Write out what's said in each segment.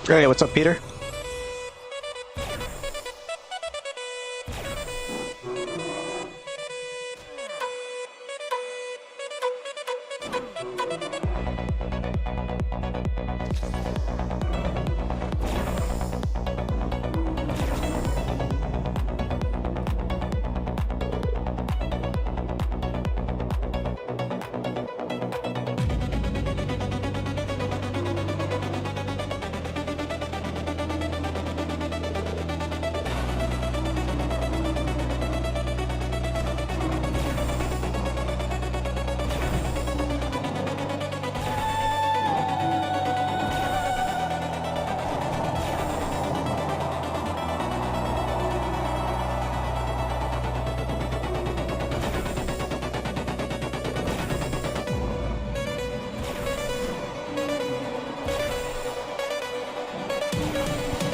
Hey, what's up, Peter?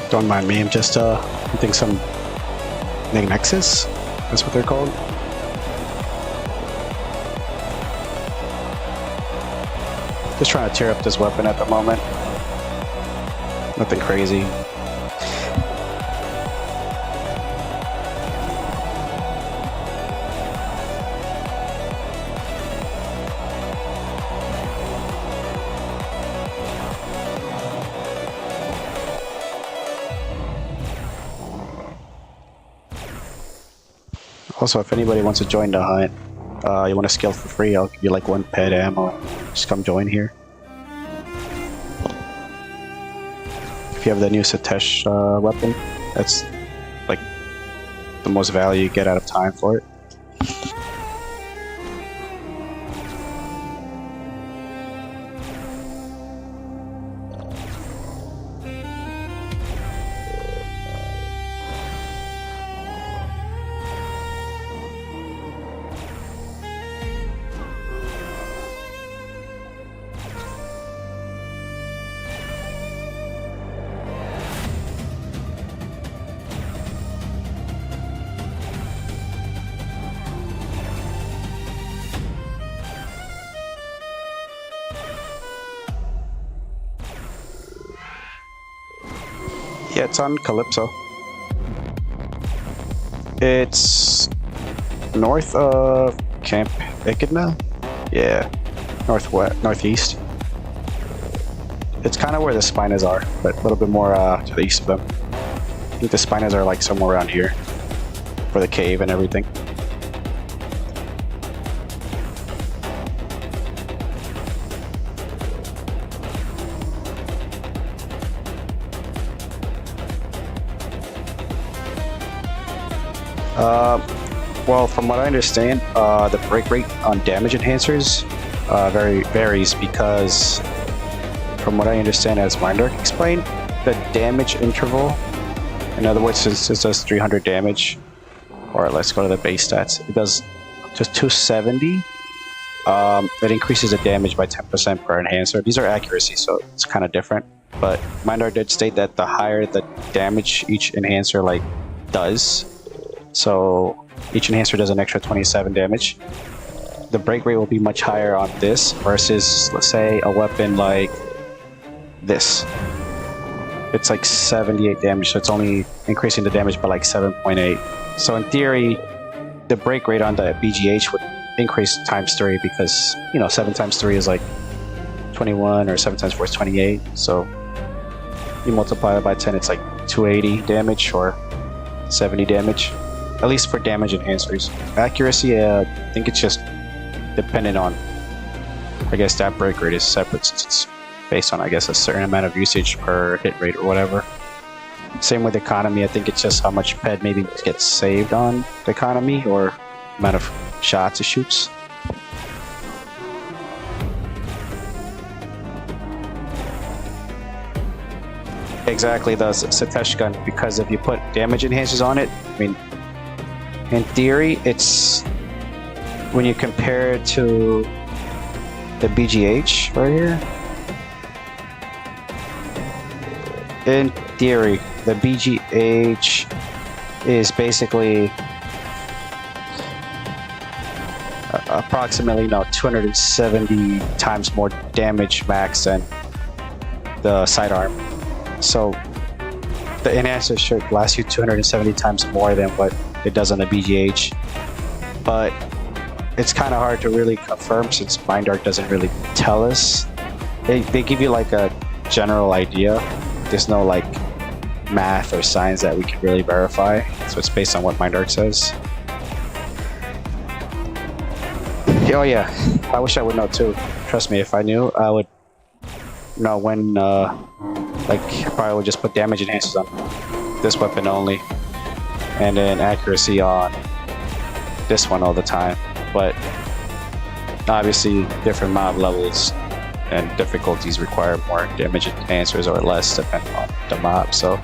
Don't mind me, I'm just hitting some Nexus. That's what they're called. Just trying to tear up this weapon at the moment. Nothing crazy. Also, if anybody wants to join the hunt, you want to skill for free, I'll give you like 1 pet ammo. Just come join here. If you have the new Satesh weapon, that's like the most value you get out of time for it. Yeah, it's on Calypso. It's north of Camp Echidna? Yeah, northeast. It's kind of where the Spinas are, but a little bit more to the east of them. I think the Spinas are like somewhere around here for the cave and everything. Well, from what I understand, the break rate on damage enhancers varies because, from what I understand, as Mindark explained, the damage interval, in other words, since it does 300 damage, or let's go to the base stats, it does just 270. It increases the damage by 10% per enhancer. These are accuracy, so it's kind of different. But Mindark did state that the higher the damage each enhancer does, so each enhancer does an extra 27 damage, the break rate will be much higher on this versus, let's say, a weapon like this. It's like 78 damage, so it's only increasing the damage by like 7.8. So in theory, the break rate on the BGH would increase times 3 because, 7 times 3 is like 21, or 7 times 4 is 28. So you multiply it by 10, it's like 280 damage or 70 damage. At least for damage enhancers. Accuracy, I think it's just dependent on, I guess that break rate is separate since it's based on, I guess, a certain amount of usage per hit rate or whatever. Same with economy, I think it's just how much ped maybe gets saved on the economy or amount of shots it shoots. Exactly, the Satesh gun, because if you put damage enhancers on it, I mean, in theory, it's, when you compare it to the BGH right here, in theory, the BGH is basically approximately 270 times more damage max than the sidearm. So the enhancer should last you 270 times more than what it does on the BGH, but it's kind of hard to really confirm since Mindark doesn't really tell us. They give you like a general idea. There's no like math or science that we can really verify, so it's based on what Mindark says. Oh yeah, I wish I would know too. Trust me, if I knew, I would know when, like, I probably would just put damage enhancers on this weapon only, and then accuracy on this one all the time. But obviously different mob levels and difficulties require more damage enhancers or less depending on the mob. So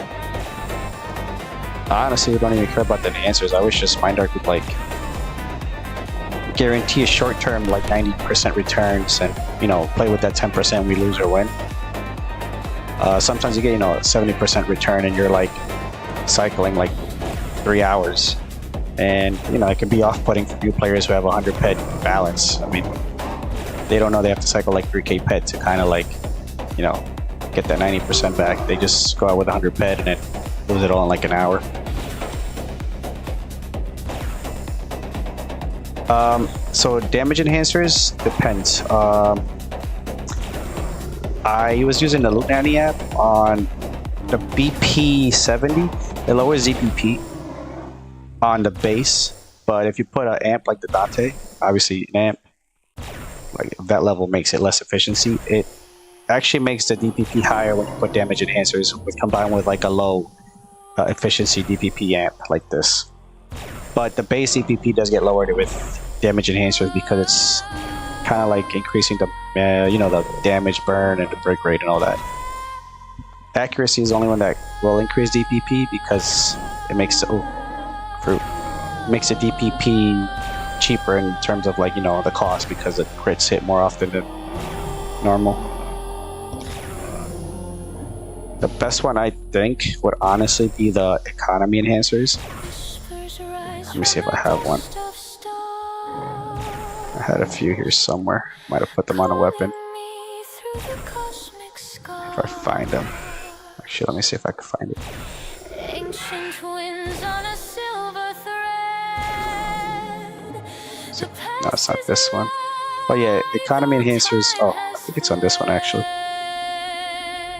I honestly don't even care about the enhancers. I wish just Mindark would like guarantee a short-term like 90% returns and play with that 10% we lose or win. Sometimes you get 70% return and you're like cycling like 3 hours, and it can be off-putting for new players who have 100 ped balance. I mean, they don't know they have to cycle like 3k ped to kind of like get that 90% back. They just go out with 100 ped and then lose it all in like an hour. So damage enhancers depends. I was using the Loot Nanny app on the BP70. It lowers ZPP on the base But if you put an amp like the Dante, obviously an amp like that level makes it less efficiency. It actually makes the DPP higher when you put damage enhancers with combined with like a low efficiency DPP amp like this. But the base DPP does get lowered with damage enhancers because it's kind of like increasing the the damage burn and the break rate and all that. Accuracy is the only one that will increase DPP because it makes the makes the DPP cheaper in terms of like the cost because the crits hit more often than normal. The best one I think would honestly be the economy enhancers. Let me see if I have one. I had a few here somewhere. Might have put them on a weapon. If I find them. Actually, let me see if I can find it. No, it's not this one. Oh yeah, economy enhancers. Oh, I think it's on this one actually.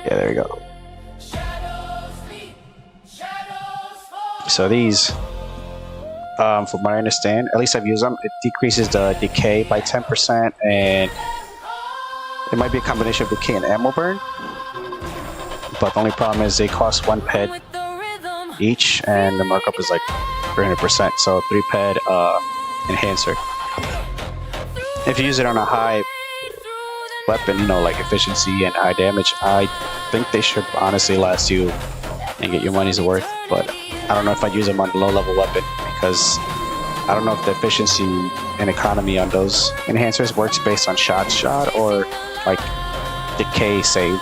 Yeah, there we go. So these, from what I understand, at least I've used them, it decreases the decay by 10%, and it might be a combination of decay and ammo burn. But the only problem is they cost 1 ped each, and the markup is like 300%. So 3 ped enhancer. If you use it on a high weapon, like efficiency and high damage, I think they should honestly last you and get your money's worth. But I don't know if I'd use them on a low level weapon because I don't know if the efficiency and economy on those enhancers works based on shot or like decay saved.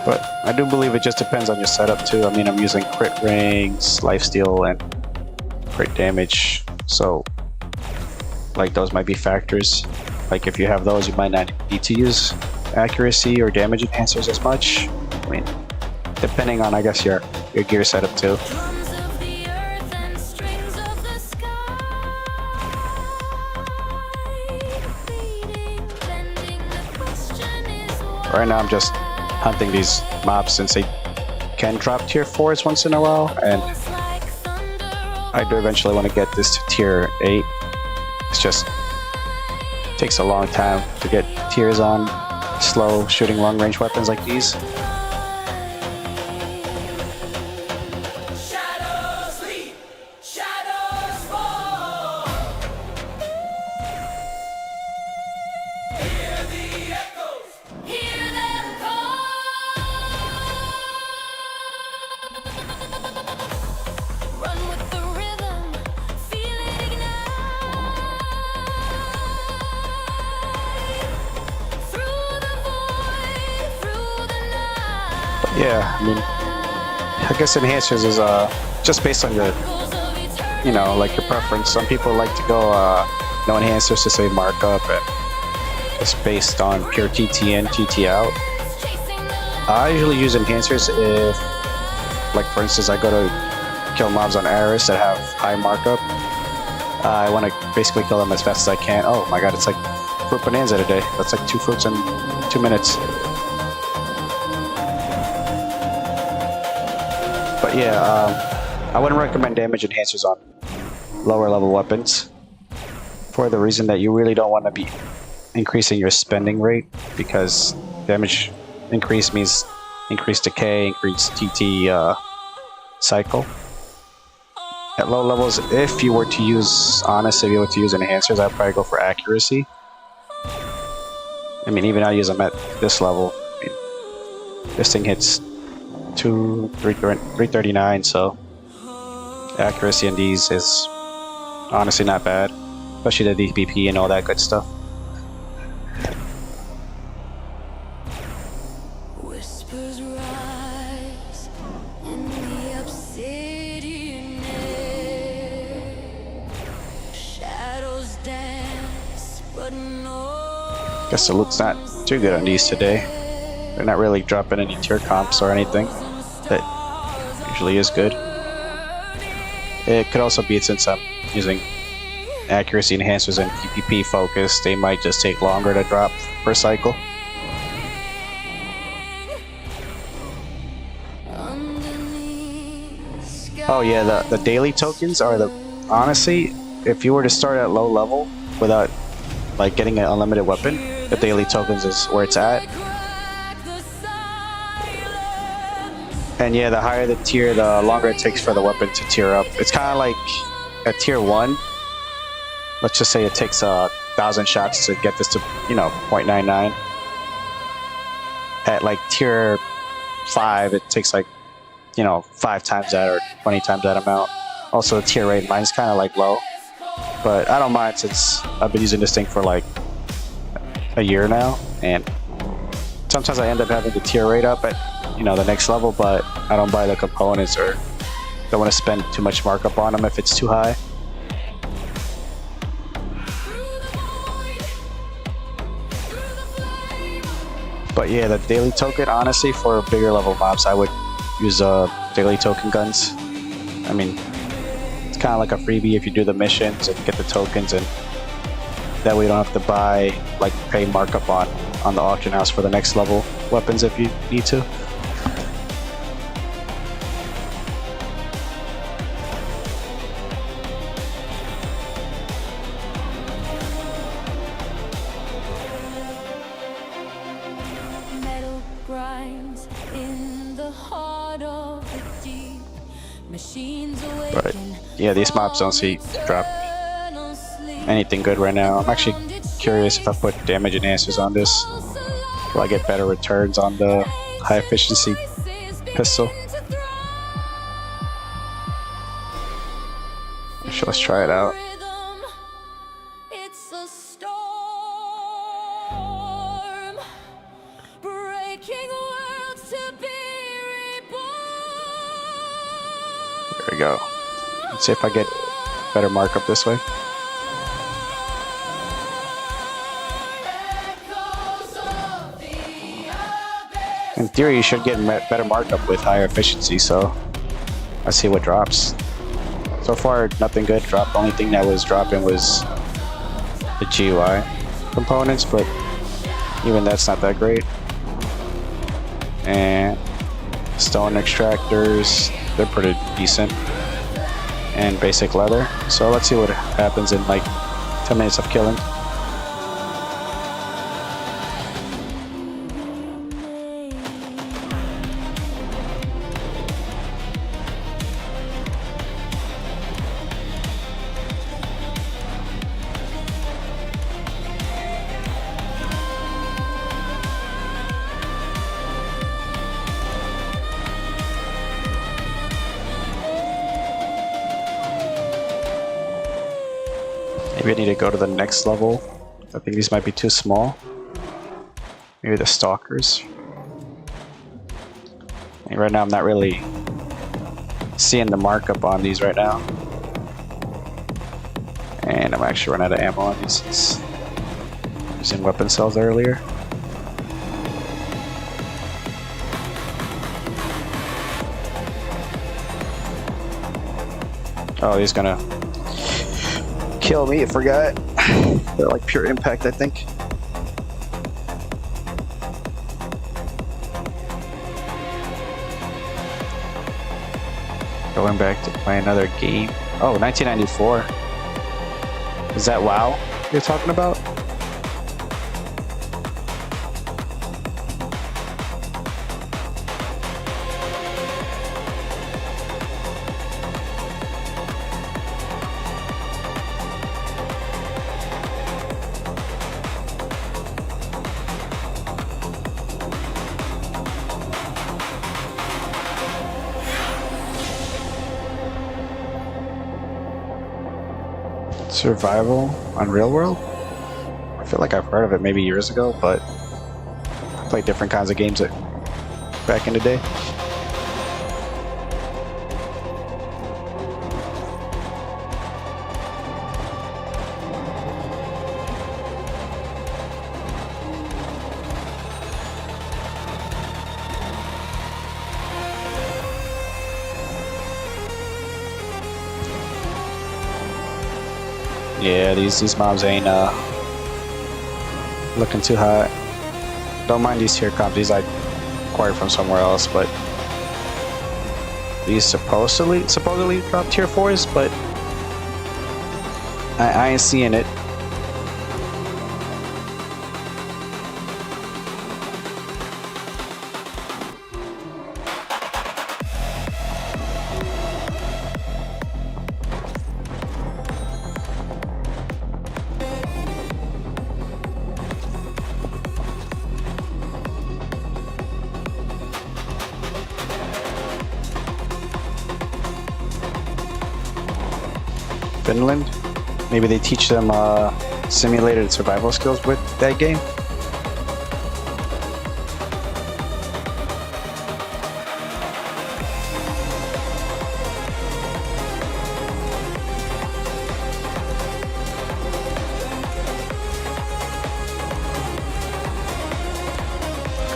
But I do believe it just depends on your setup too. I mean, I'm using crit rings, lifesteal, and crit damage. So, like, those might be factors. Like, if you have those, you might not need to use accuracy or damage enhancers as much. I mean, depending on, I guess, your gear setup too. Right now, I'm just hunting these mobs since they can drop tier 4s once in a while, and I do eventually want to get this to tier 8. It's just takes a long time to get tiers on slow shooting long range weapons like these. Yeah, I mean, I guess enhancers is just based on your, like your preference. Some people like to go no enhancers to save markup, and just based on pure TT in, TT out. I usually use enhancers if, like for instance, I go to kill mobs on Aris that have high markup. I want to basically kill them as fast as I can. Oh my god, it's like fruit bonanza today. That's like 2 fruits in 2 minutes. But yeah, I wouldn't recommend damage enhancers on lower level weapons for the reason that you really don't want to be increasing your spending rate, because damage increase means increased decay, increased TT cycle. At low levels, if you were to use enhancers, I'd probably go for accuracy. I mean, even I use them at this level. I mean, this thing hits 339, so accuracy in these is honestly not bad, especially the DPP and all that good stuff. Whispers rise in the obsidian air. Shadows dance, but no. Guess the loot's not too good on these today. They're not really dropping any tier comps or anything. That usually is good. It could also be since I'm using accuracy enhancers and PvP focus, they might just take longer to drop per cycle. Oh yeah, the daily tokens are honestly, if you were to start at low level without like getting an unlimited weapon, the daily tokens is where it's at. And yeah, the higher the tier, the longer it takes for the weapon to tier up. It's kind of like at tier 1, let's just say it takes 1,000 shots to get this to, 0.99. At like tier 5, it takes like, 5 times that or 20 times that amount. Also, the tier rate, mine's kind of like low. But I don't mind since I've been using this thing for like a year now. And sometimes I end up having the tier rate up at, the next level, but I don't buy the components or don't want to spend too much markup on them if it's too high. But yeah, the daily token, honestly, for bigger level mobs, I would use daily token guns. I mean, it's kind of like a freebie if you do the missions and get the tokens, and that way you don't have to buy, like, pay markup on the auction house for the next level weapons if you need to. But yeah, these mobs don't see drop anything good right now. I'm actually curious if I put damage enhancers on this, will I get better returns on the high efficiency pistol? Actually, let's try it out. There we go. Let's see if I get better markup this way. In theory, you should get better markup with higher efficiency, so let's see what drops. So far, nothing good dropped. The only thing that was dropping was the GUI components, but even that's not that great. And stone extractors, they're pretty decent. And basic leather. So let's see what happens in like 10 minutes of killing. Maybe I need to go to the next level. I think these might be too small. Maybe the stalkers. And right now I'm not really seeing the markup on these right now. And I'm actually running out of ammo on these since using weapon cells earlier. Oh, he's gonna kill me, I forgot. They're like pure impact, I think. Going back to play another game. Oh, 1994. Is that WoW you're talking about? Survival on Real World? I feel like I've heard of it maybe years ago, but I played different kinds of games back in the day. Yeah, these mobs ain't looking too hot. Don't mind these tier comps. These I acquired from somewhere else, but these supposedly drop tier 4s, but I ain't seeing it. Finland. Maybe they teach them simulated survival skills with that game.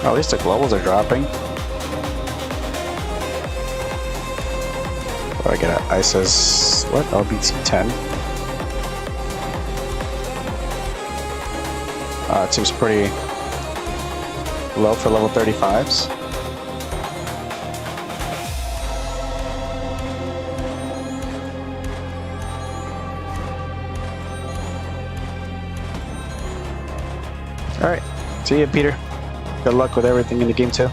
Oh, at least the globals are dropping. Oh, I get an ISIS, what? LBT 10. It seems pretty low for level 35s. Alright, see ya, Peter. Good luck with everything in the game, too.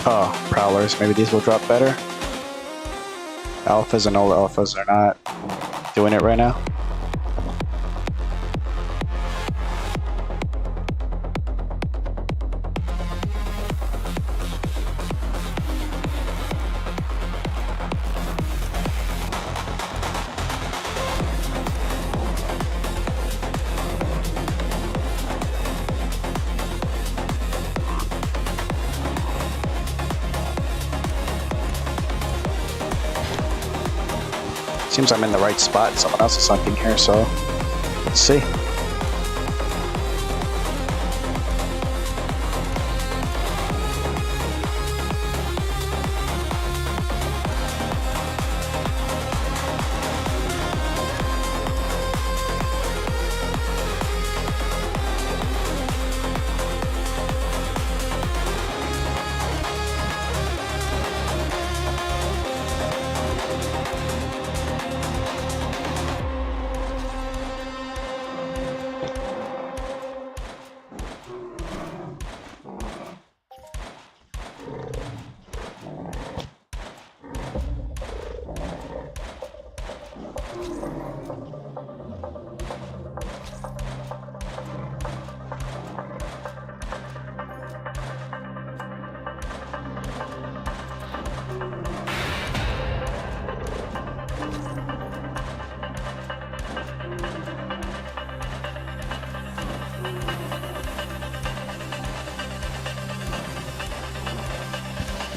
Oh, Prowlers. Maybe these will drop better. Alphas and old alphas are not doing it right now. Seems I'm in the right spot. Someone else is sunken here, so let's see.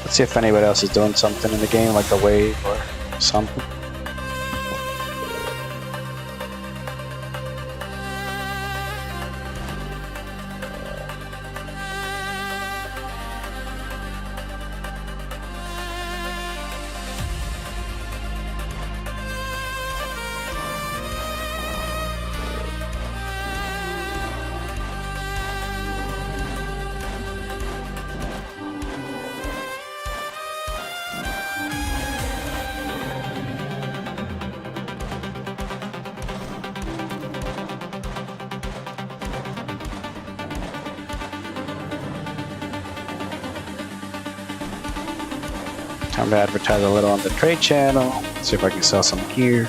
Let's see if anybody else is doing something in the game, like a wave or something. Time to advertise a little on the trade channel. See if I can sell some gear.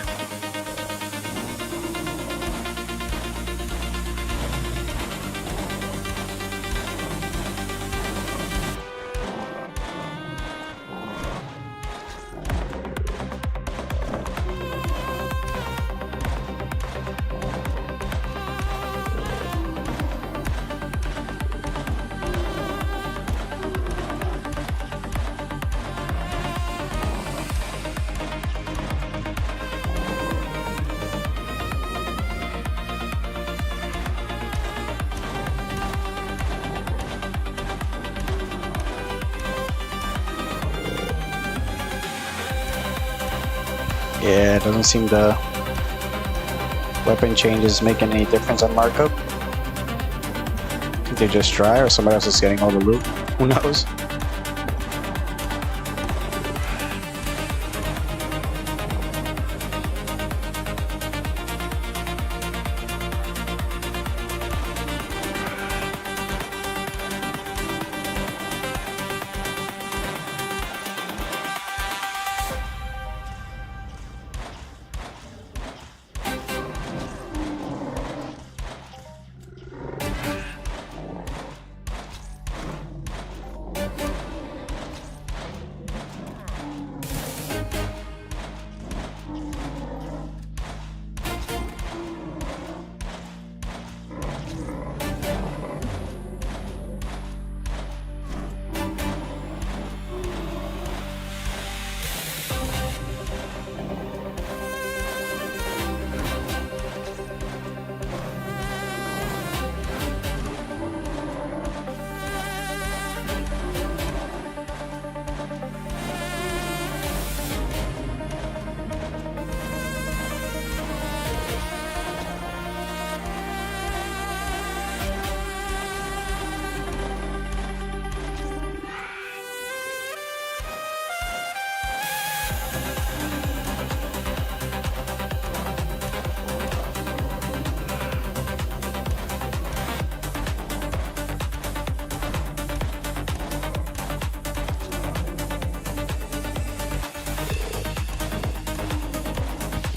Yeah, it doesn't seem the weapon changes making any difference on markup. I think they're just dry, or somebody else is getting all the loot. Who knows?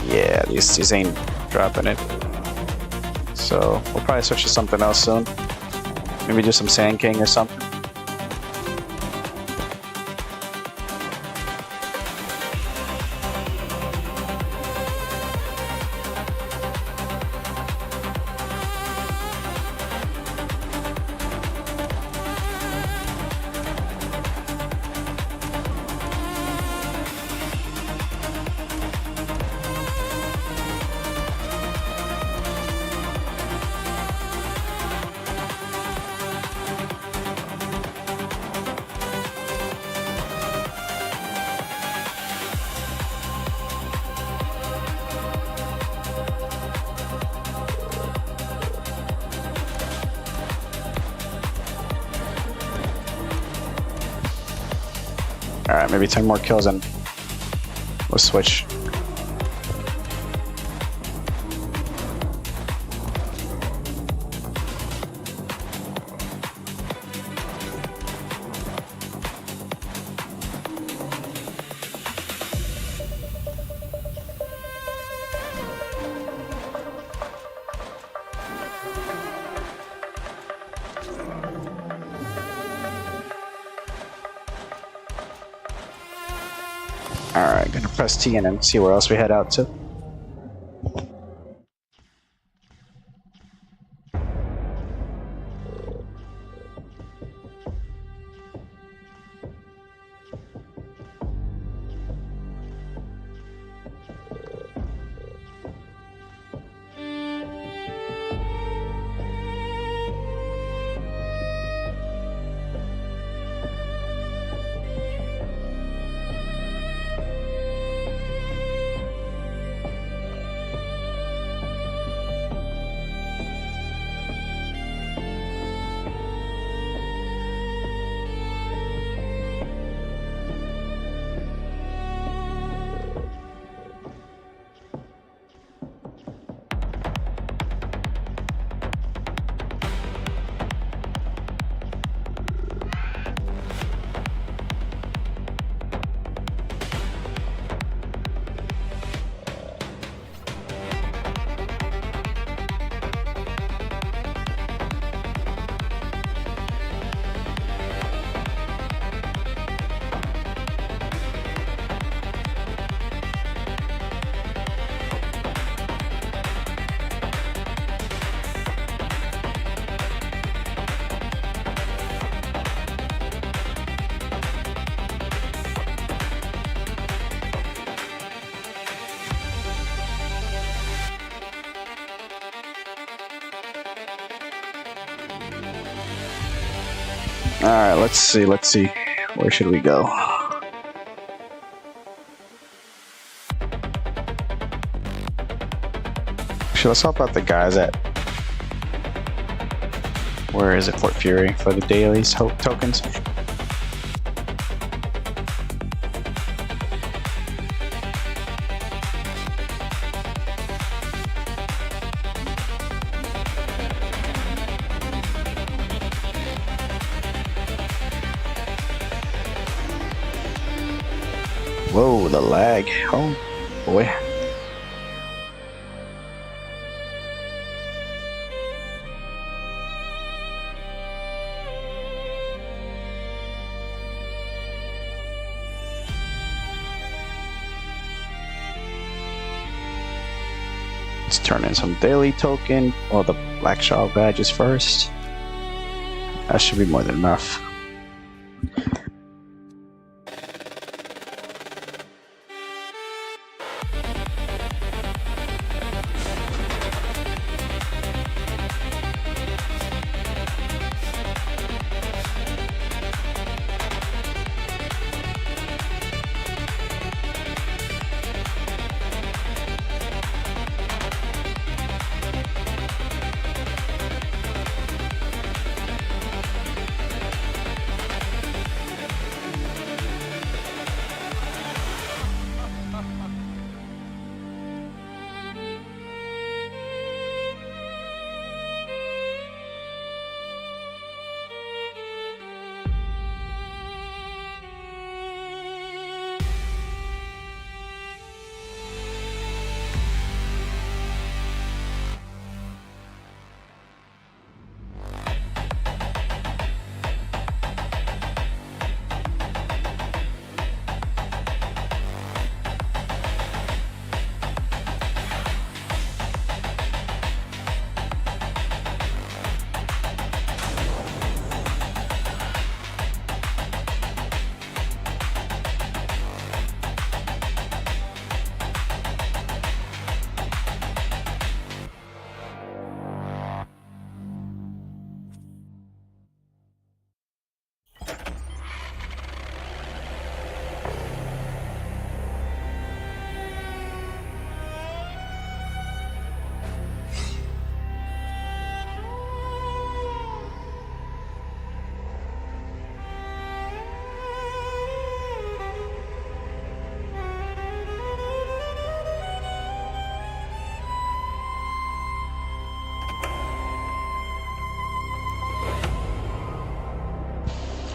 Yeah, these ain't dropping it. So we'll probably switch to something else soon. Maybe do some Sand King or something. Alright, maybe 10 more kills and we'll switch. Alright, gonna press T and then see where else we head out to. Alright, let's see. Where should we go? Actually, let's help out the guys at... Where is it? Fort Fury for the dailies tokens. Whoa, the lag. Oh, boy. Let's turn in some daily token, or the Black Shaw badges first. That should be more than enough.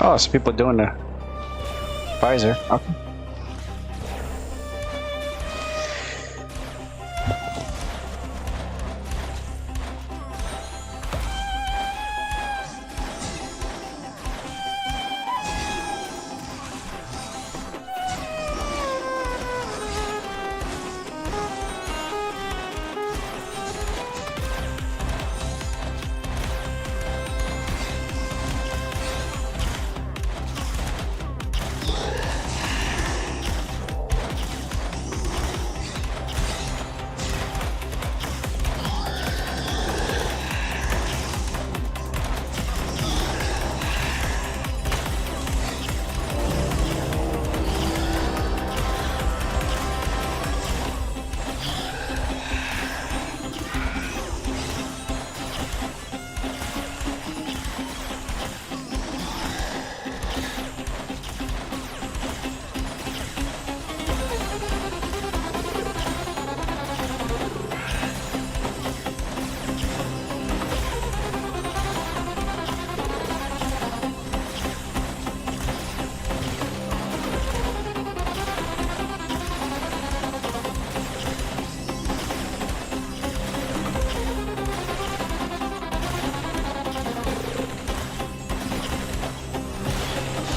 Oh, so people are doing the visor. Okay.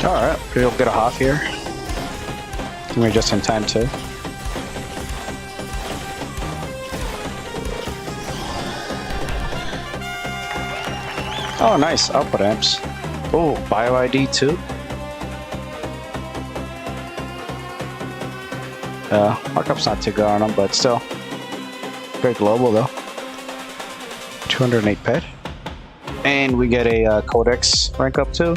Alright, we'll get a half here. We're just in time too. Oh, nice. Output amps. Oh, Bio ID too. Markup's not too good on them, but still. Very global though. 208 pet. And we get a Codex rank up too.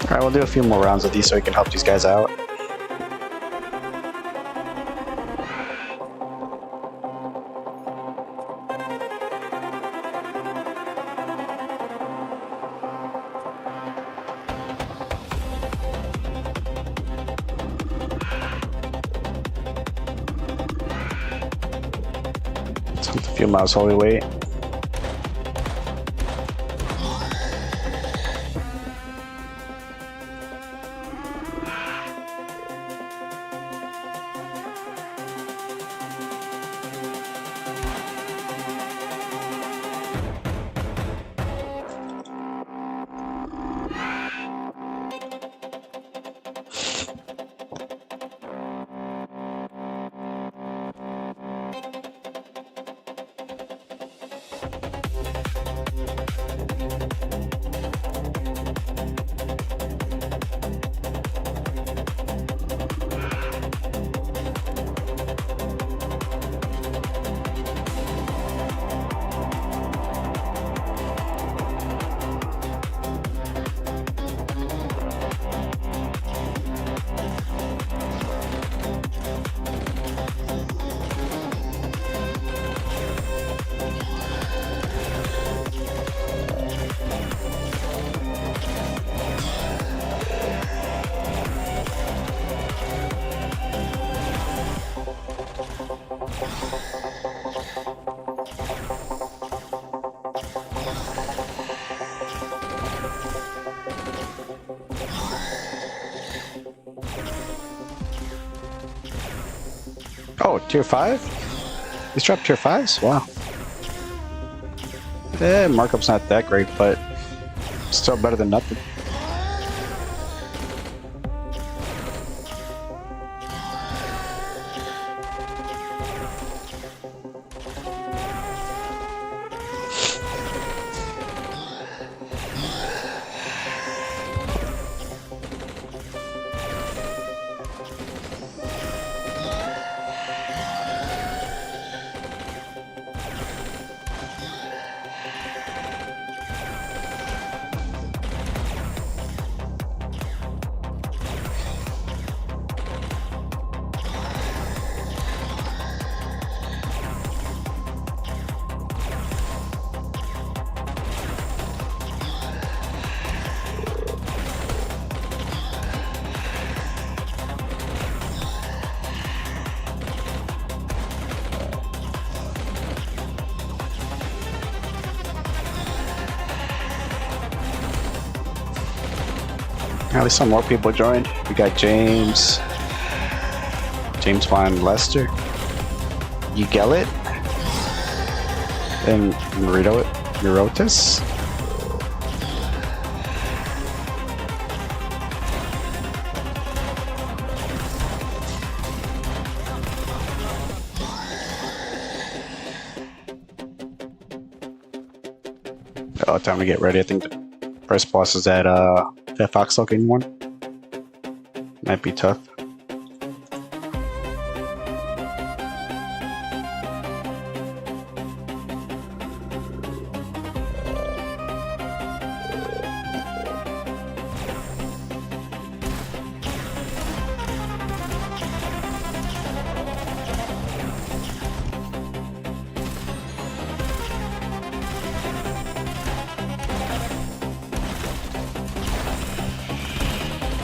Alright, we'll do a few more rounds of these so we can help these guys out. A few miles while we wait. Oh, tier 5? He's dropped tier 5s? Wow. Markup's not that great, but still better than nothing. At least some more people joined. We got James Von Lester, you Gellet, and Neurotis. Oh, time to get ready. I think the first boss is at that Fox looking one. Might be tough.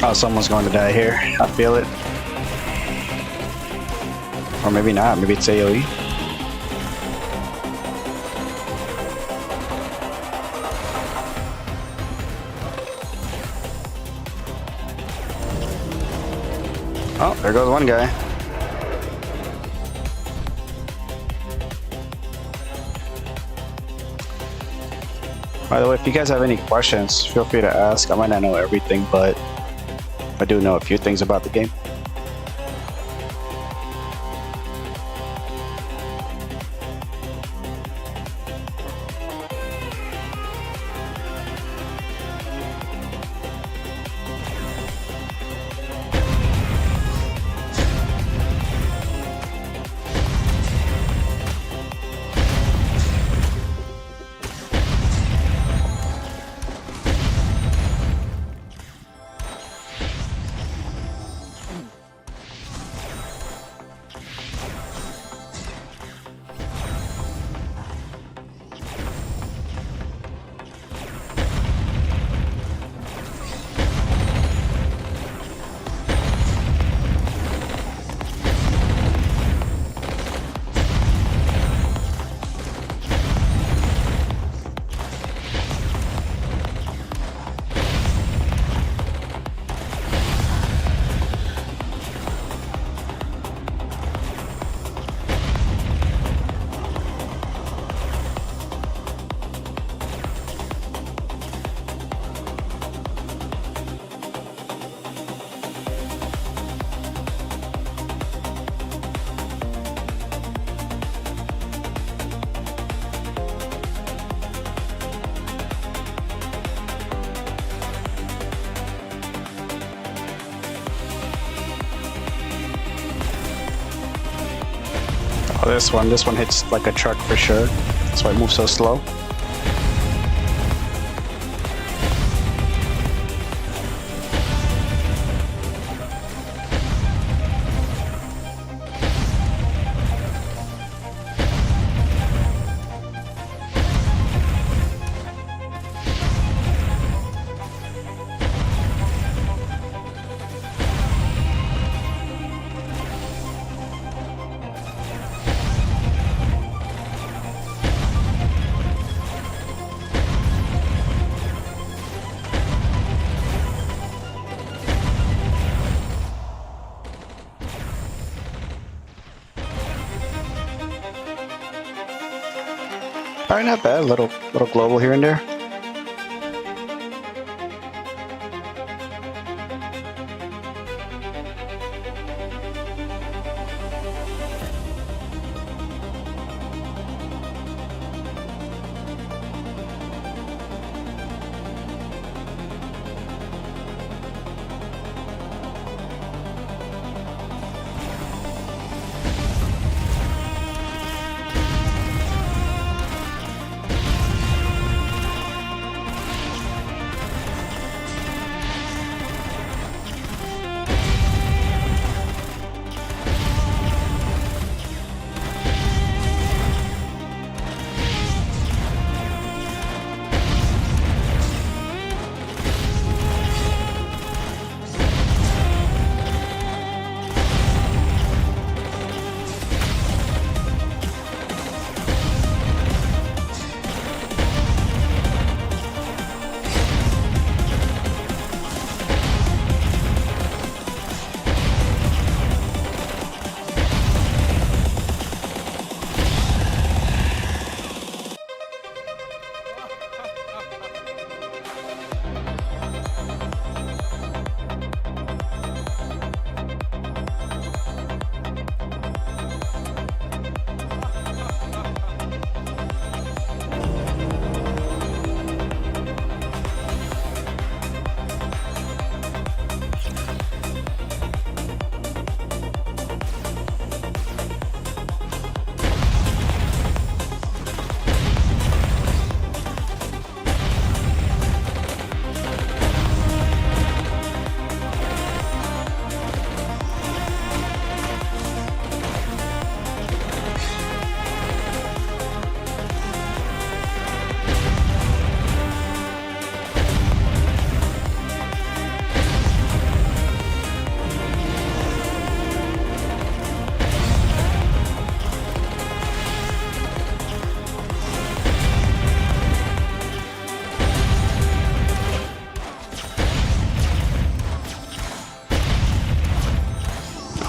Oh, someone's going to die here. I feel it. Or maybe not. Maybe it's AoE. Oh, there goes one guy. By the way, if you guys have any questions, feel free to ask. I might not know everything, but I do know a few things about the game. Oh, this one hits like a truck for sure. That's why it moves so slow. Alright, not bad. Little global here and there.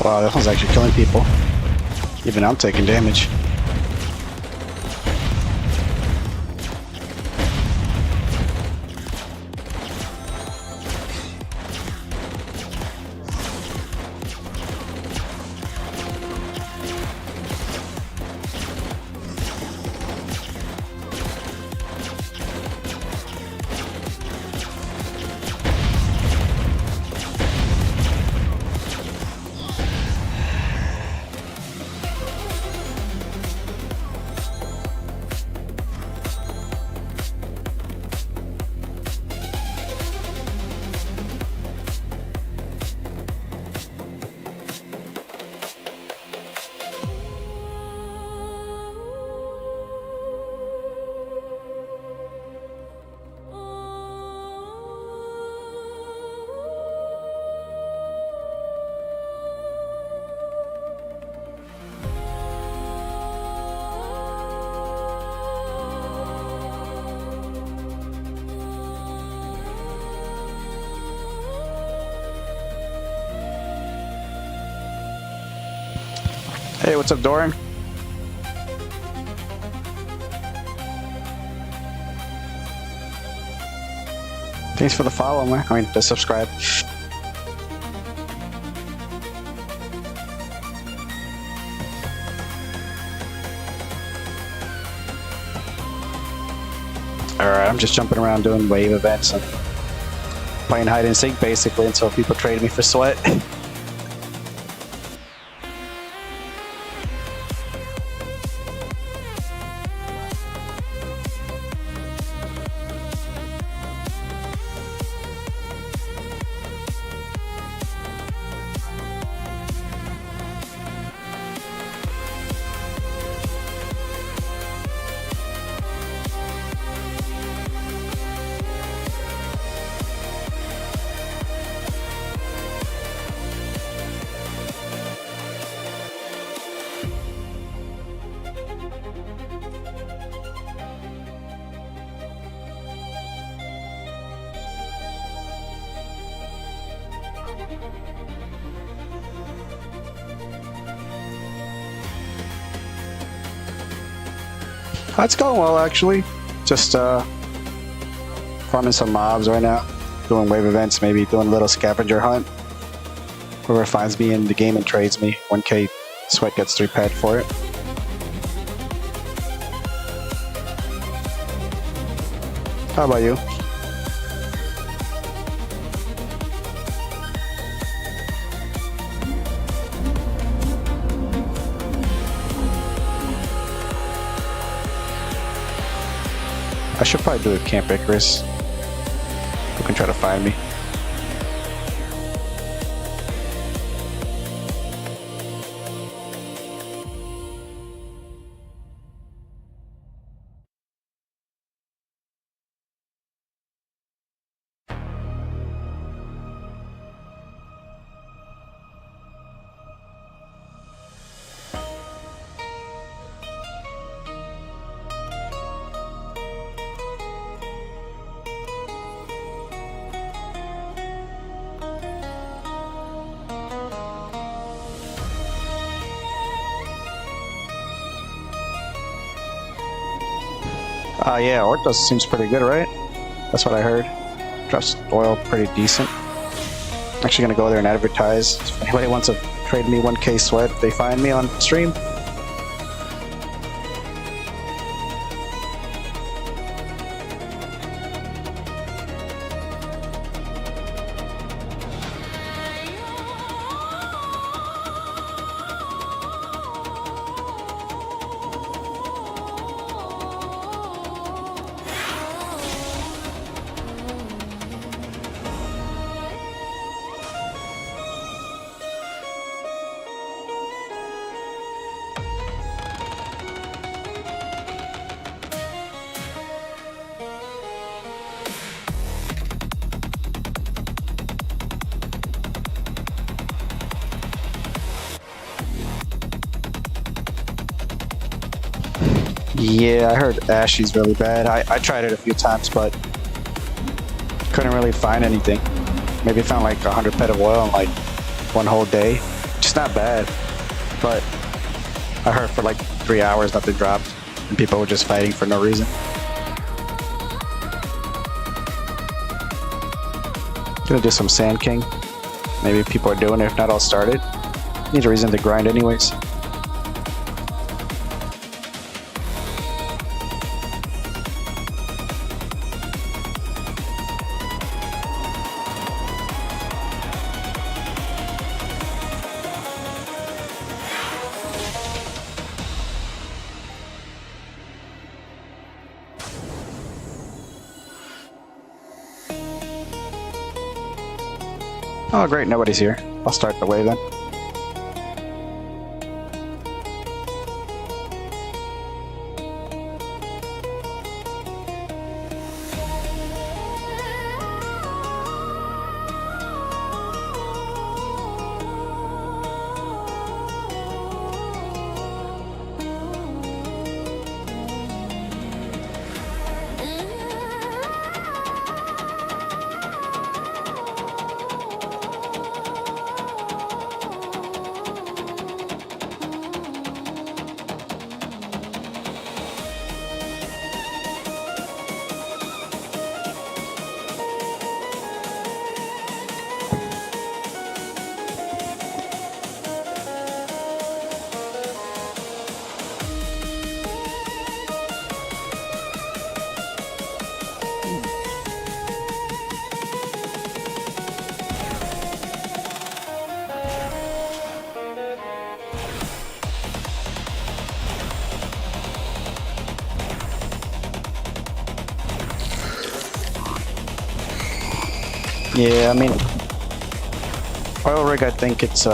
Wow, that one's actually killing people. Even I'm taking damage. Hey, what's up, Doran? Thanks for the follow, man. I mean, the subscribe. Alright, I'm just jumping around doing wave events and playing hide and seek basically until people trade me for sweat. It's going well actually. Just farming some mobs right now, doing wave events, maybe doing a little scavenger hunt. Whoever finds me in the game and trades me, 1k sweat gets 3 pet for it. How about you? I should probably do a Camp Icarus. Who can try to find me? Yeah, Orthos seems pretty good, right? That's what I heard. Drops oil pretty decent. Actually gonna go there and advertise. If anybody wants to trade me 1k sweat, if they find me on stream. Yeah, I heard Ashy's really bad. I tried it a few times, but couldn't really find anything. Maybe found like 100 pet of oil in like one whole day. Which is not bad, but I heard for like 3 hours nothing dropped, and people were just fighting for no reason. Gonna do some Sand King. Maybe people are doing it, if not I'll start it. Need a reason to grind anyways. Oh great, nobody's here. I'll start the wave then. Yeah, I mean, Oil Rig, I think it's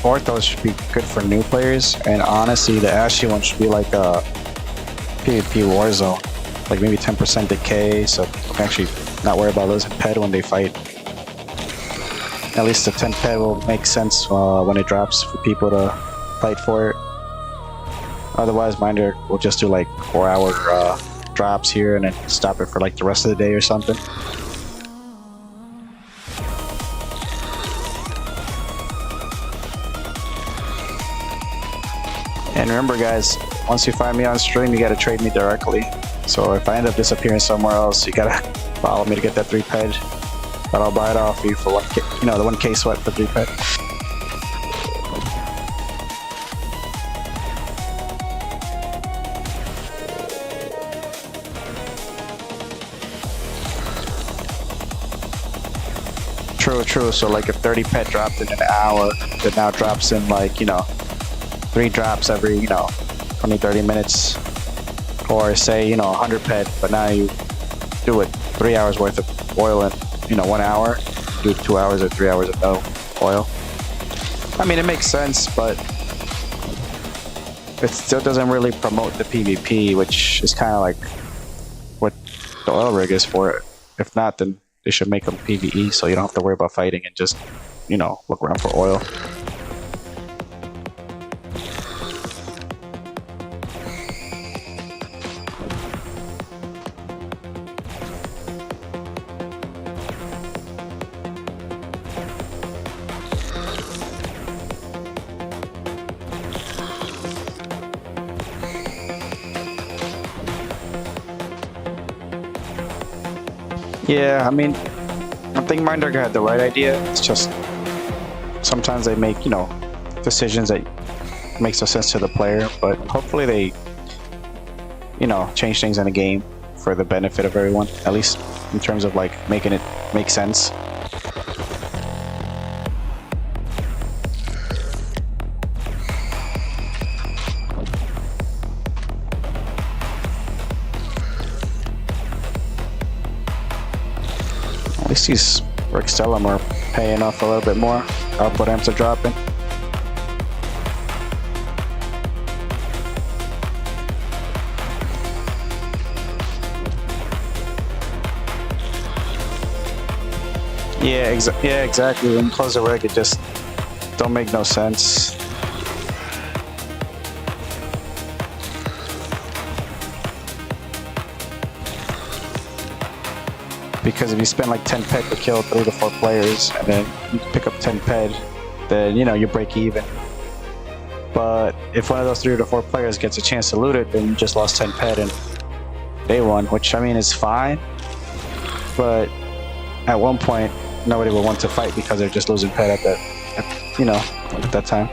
Orthos should be good for new players, and honestly, the Ashy one should be like a PvP Warzone, like maybe 10% decay, so you can actually not worry about losing pet when they fight. At least the 10 pet will make sense when it drops for people to fight for it. Otherwise, Minder will just do like 4-hour drops here and then stop it for like the rest of the day or something. And remember guys, once you find me on stream, you gotta trade me directly. So if I end up disappearing somewhere else, you gotta follow me to get that 3 ped. But I'll buy it off you for 1k, you know, the 1k sweat for 3 ped. True. So like if 30 pet dropped in an hour, it now drops in like, you know, 3 drops every, you know, 20-30 minutes. Or say, you know, 100 pet, but now you do it 3 hours worth of oil in, you know, 1 hour. Do 2 hours or 3 hours of no oil. I mean, it makes sense, but it still doesn't really promote the PvP, which is kind of like what the oil rig is for. If not, then they should make them PvE, so you don't have to worry about fighting and just, you know, look around for oil. Yeah, I mean, I think Mindark had the right idea. It's just sometimes they make, you know, decisions that makes no sense to the player, but hopefully they, you know, change things in the game for the benefit of everyone, at least in terms of like making it make sense. At least these Rextellum are paying off a little bit more. Output amps are dropping. Yeah, exactly. When you close the rig, it just don't make no sense. Because if you spend like 10 ped to kill 3 to 4 players, and then you pick up 10 ped, then, you know, you break even. But if one of those 3 to 4 players gets a chance to loot it, then you just lost 10 ped in day 1, which I mean is fine. But at one point, nobody will want to fight because they're just losing ped at that time.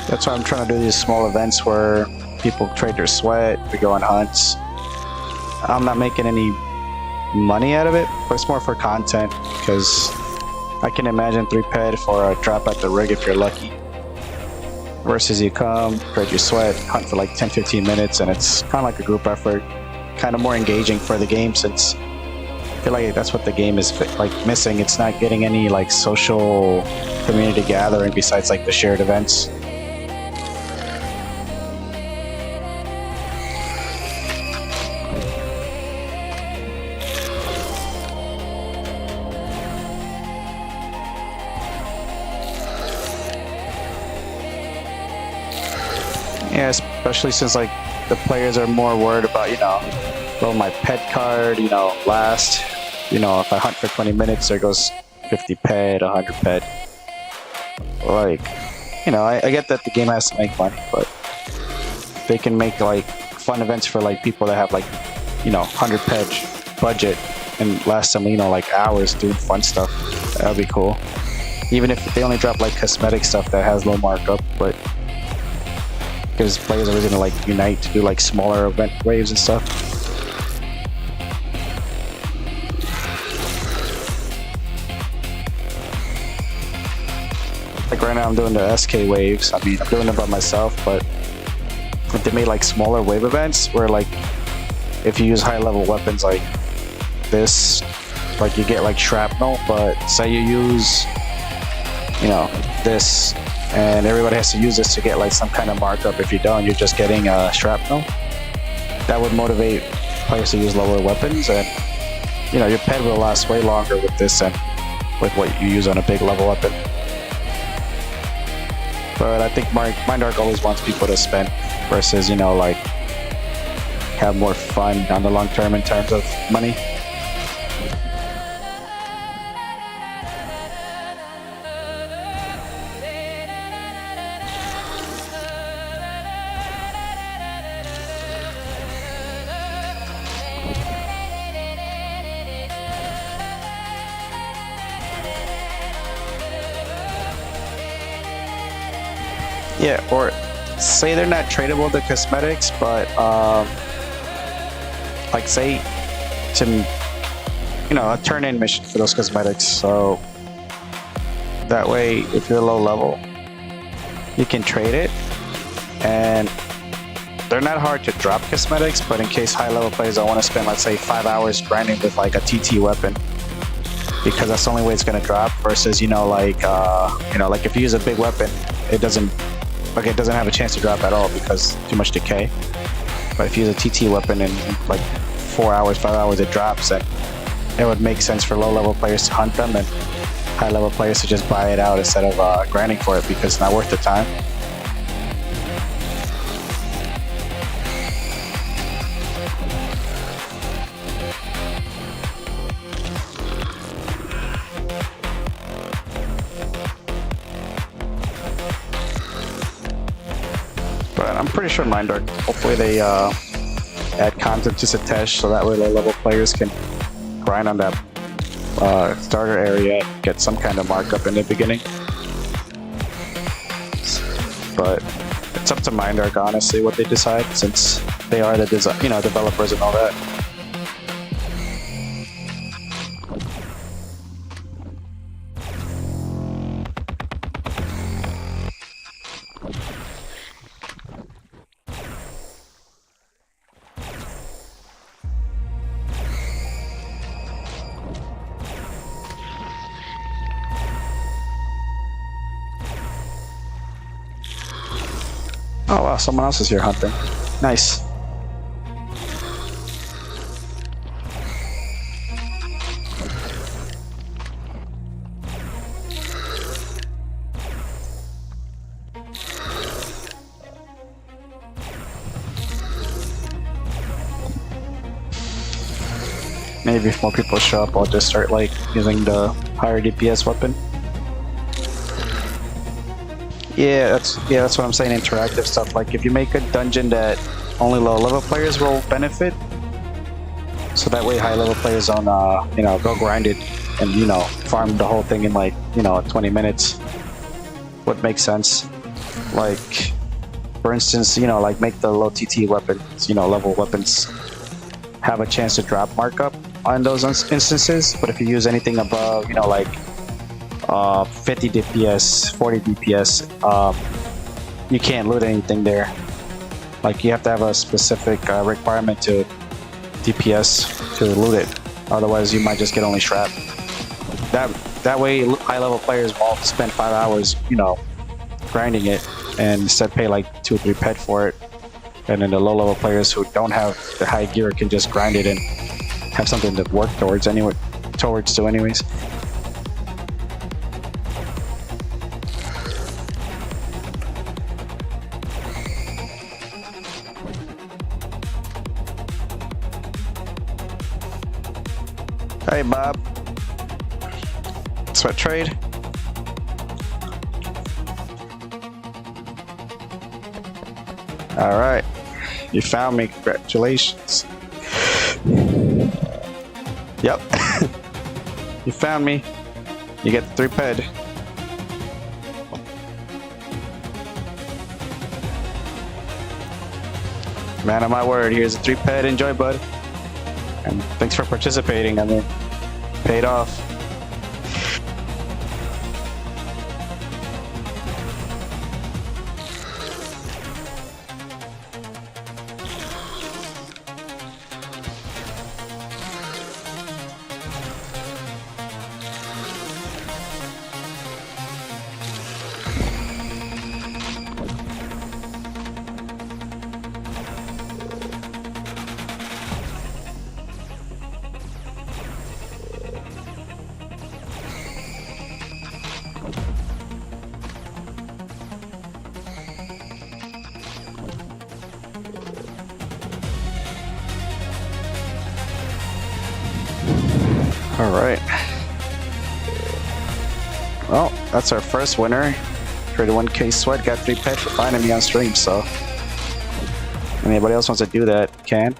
That's why I'm trying to do these small events where people trade their sweat, we go on hunts. I'm not making any money out of it, but it's more for content, because I can imagine 3 ped for a drop at the rig if you're lucky. Versus you come, trade your sweat, hunt for like 10-15 minutes, and it's kind of like a group effort. Kind of more engaging for the game, since I feel like that's what the game is like missing. It's not getting any like social community gathering besides like the shared events. Yeah, especially since like the players are more worried about, you know, well, my pet card, you know, last, you know, if I hunt for 20 minutes, there goes 50 ped, 100 ped. Like, you know, I get that the game has to make money, but they can make like fun events for like people that have like, you know, 100 ped budget and last them, you know, like hours doing fun stuff. That would be cool. Even if they only drop like cosmetic stuff that has low markup, but because players are gonna like unite to do like smaller event waves and stuff. Like right now I'm doing the SK waves. I mean, I'm doing it by myself, but if they made like smaller wave events where like if you use high level weapons like this, like you get like shrapnel, but say you use, you know, this, and everybody has to use this to get like some kind of markup. If you don't, you're just getting shrapnel. That would motivate players to use lower weapons, and you know, your ped will last way longer with this than with what you use on a big level weapon. But I think Mindark always wants people to spend versus, you know, like have more fun on the long term in terms of money. Yeah, or say they're not tradable, the cosmetics, but like say to, you know, a turn-in mission for those cosmetics. So that way, if you're low level, you can trade it, and they're not hard to drop cosmetics. But in case high-level players don't want to spend, let's say, 5 hours grinding with like a TT weapon, because that's the only way it's gonna drop. Versus, you know, like if you use a big weapon, it doesn't have a chance to drop at all because too much decay. But if you use a TT weapon in like 4 hours, 5 hours, it drops, and it would make sense for low-level players to hunt them and high-level players to just buy it out instead of grinding for it because it's not worth the time. But I'm pretty sure Mindark, hopefully they add content to Satesh so that way low-level players can grind on that starter area, get some kind of markup in the beginning. But it's up to Mindark, honestly, what they decide, since they are the developers and all that. Oh wow, someone else is here hunting. Nice. Maybe if more people show up, I'll just start like using the higher DPS weapon. Yeah, that's what I'm saying. Interactive stuff. Like if you make a dungeon that only low-level players will benefit, so that way high-level players don't, go grind it and farm the whole thing in like 20 minutes. Would make sense. Like, for instance, like make the low TT weapons, level weapons, have a chance to drop markup on those instances. But if you use anything above, 50 DPS, 40 DPS, you can't loot anything there. Like you have to have a specific requirement to DPS to loot it. Otherwise, you might just get only shrap. That way, high-level players won't spend 5 hours, grinding it, and instead pay like 2 or 3 pet for it. And then the low-level players who don't have the high gear can just grind it and have something to work towards anyways. Hey Bob, sweat trade. All right, you found me. Congratulations. Yep, you found me. You get the 3 ped. Man of my word, here's a 3 ped. Enjoy, bud. And thanks for participating. I mean, paid off. Alright. Well, that's our first winner. Traded 1k sweat, got 3 pets for finding me on stream, so if anybody else wants to do that, can.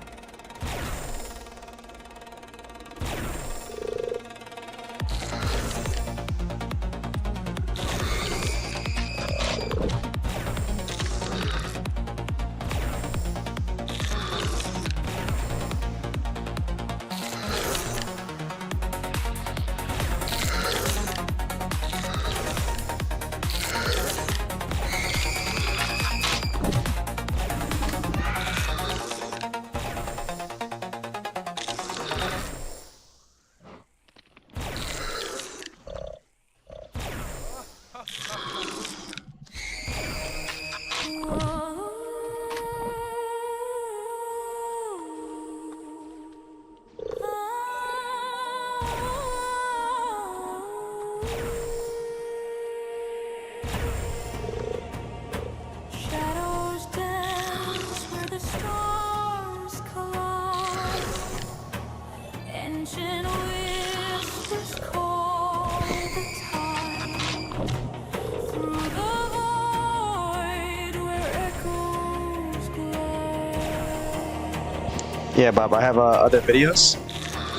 Yeah, Bob, I have other videos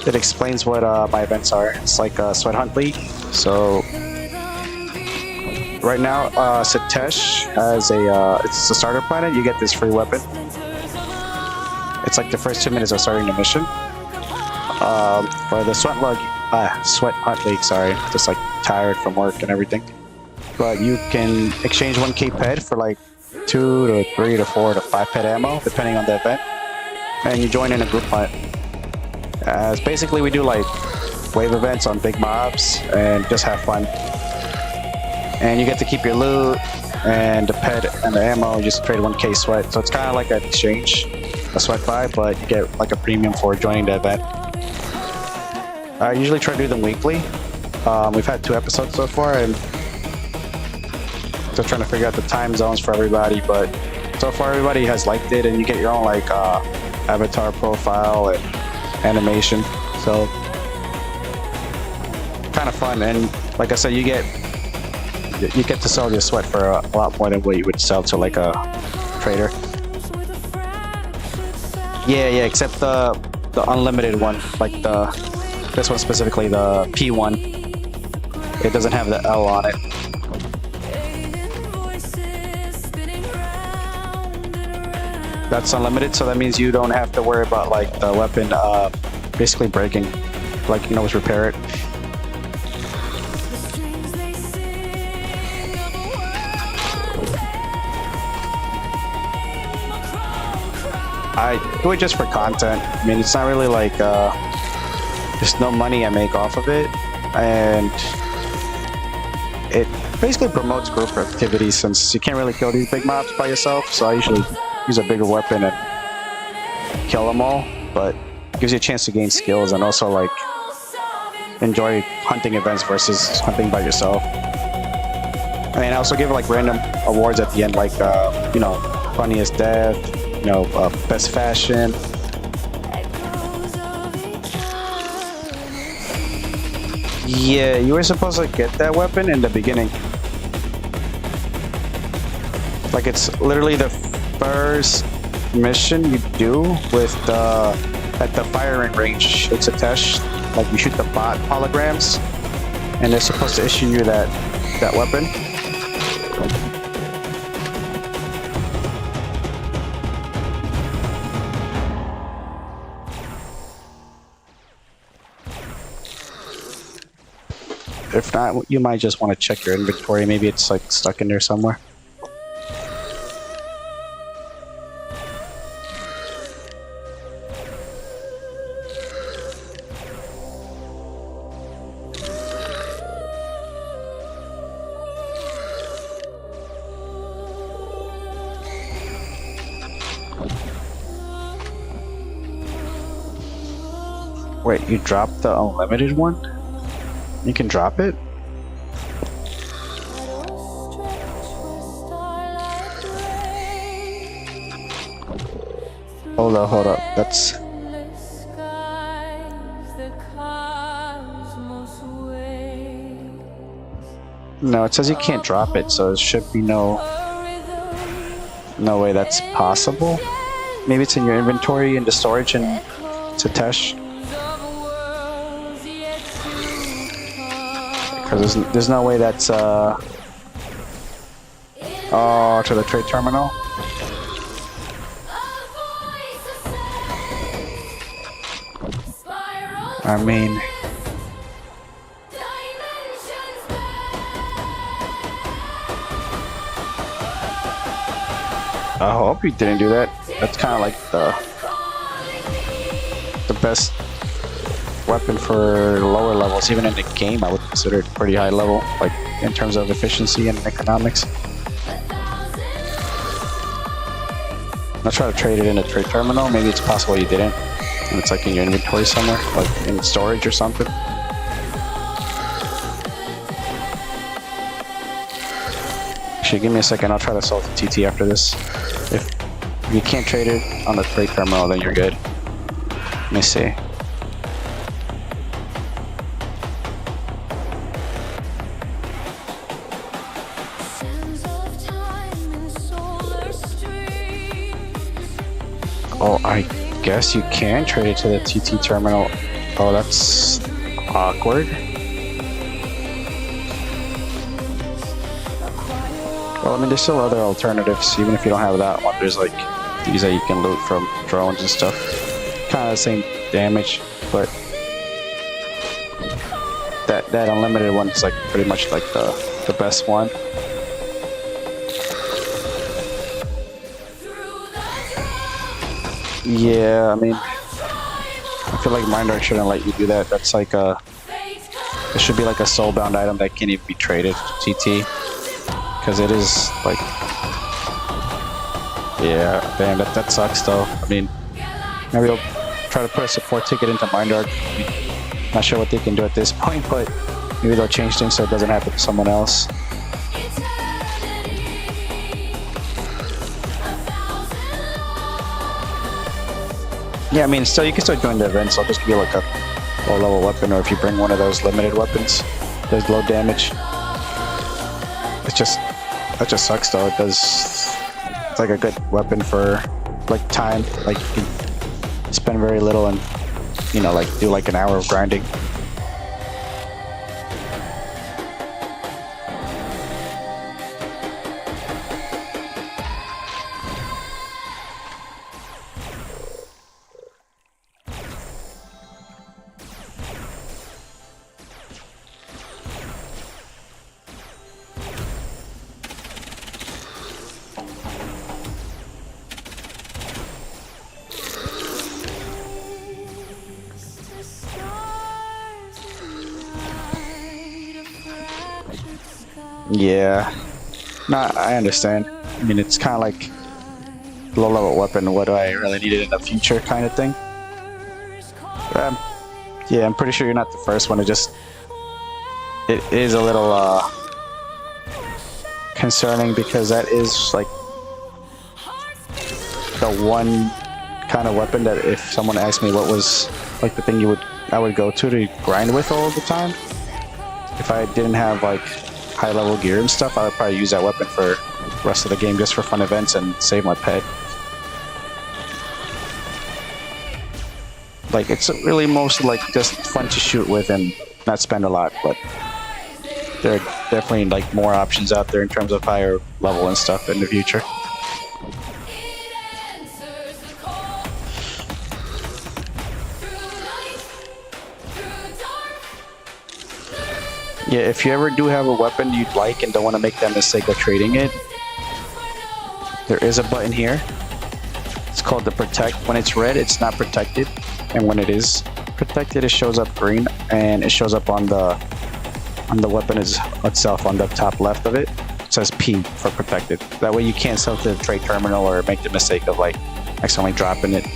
that explains what my events are. It's like a Sweat Hunt League. So right now, Sitesh has it's a starter planet. You get this free weapon. It's like the first 2 minutes of starting the mission. For the Sweat Hunt League, sorry, just like tired from work and everything. But you can exchange 1k pet for like 2 to 3 to 4 to 5 pet ammo, depending on the event. And you join in a group hunt. As basically we do like wave events on big mobs and just have fun. And you get to keep your loot and the pet and the ammo. You just trade 1k sweat, so it's kind of like an exchange, a sweat buy, but you get like a premium for joining the event. I usually try to do them weekly. We've had 2 episodes so far, and still trying to figure out the time zones for everybody. But so far, everybody has liked it, and you get your own like avatar profile and animation, so kind of fun. And like I said, you get to sell your sweat for a lot more than what you would sell to like a trader. Yeah, except the unlimited one, like this one specifically, the P1. It doesn't have the L on it. That's unlimited, so that means you don't have to worry about like the weapon basically breaking. Like, you can always repair it. I do it just for content. I mean, it's not really like there's no money I make off of it, and it basically promotes group activities since you can't really kill these big mobs by yourself. So I usually use a bigger weapon and kill them all, but it gives you a chance to gain skills and also like enjoy hunting events versus hunting by yourself. I mean, I also give like random awards at the end, like you know, funniest death, you know, best fashion. Yeah, you were supposed to get that weapon in the beginning. Like, it's literally the first mission you do with at the firing range. It's a test, like you shoot the bot holograms, and they're supposed to issue you that weapon. If not, you might just want to check your inventory. Maybe it's like stuck in there somewhere. Wait, you dropped the unlimited one? You can drop it? Hold up. No, it says you can't drop it, so there should be no way that's possible. Maybe it's in your inventory in the storage and it's attached. Because there's no way that's oh, to the trade terminal. I mean, I hope you didn't do that. That's kind of like the best weapon for lower levels. Even in the game, I would consider it pretty high level, like in terms of efficiency and economics. I'll try to trade it in a trade terminal. Maybe it's possible you didn't, and it's like in your inventory somewhere, like in storage or something. Actually, give me a second. I'll try to solve the TT after this. If you can't trade it on the trade terminal, then you're good. Let me see. Oh, I guess you can trade it to the TT terminal. Oh, that's awkward. Well, I mean, there's still other alternatives, even if you don't have that one. There's like these that you can loot from drones and stuff. Kind of the same damage, but that unlimited one is like pretty much like the best one. Yeah, I mean, I feel like Mind Arc shouldn't let you do that. That's like it should be like a soulbound item that can't even be traded to TT. Because it is like, yeah, damn, that sucks though. I mean, maybe they'll try to put a support ticket into Mind Arc. Not sure what they can do at this point, but maybe they'll change things so it doesn't happen to someone else. Yeah, I mean, still, you can still join the events. I'll just give you like a low-level weapon, or if you bring one of those limited weapons, does low damage. That just sucks though. It's like a good weapon for like time. Like you can spend very little and, you know, like do like an hour of grinding. Yeah, no, I understand. I mean, it's kind of like low-level weapon. What do I really need it in the future, kind of thing. Yeah, I'm pretty sure you're not the first one. It is a little concerning because that is like the one kind of weapon that if someone asked me what was like the thing I would go to grind with all the time, if I didn't have like high-level gear and stuff, I would probably use that weapon for the rest of the game just for fun events and save my pet. Like, it's really mostly like just fun to shoot with and not spend a lot, but there are definitely like more options out there in terms of higher level and stuff in the future. Yeah, if you ever do have a weapon you'd like and don't want to make that mistake of trading it, there is a button here. It's called the protect. When it's red, it's not protected, and when it is protected, it shows up green, and it shows up on the weapon itself on the top left of it. It says P for protected. That way you can't sell to the trade terminal or make the mistake of like accidentally dropping it.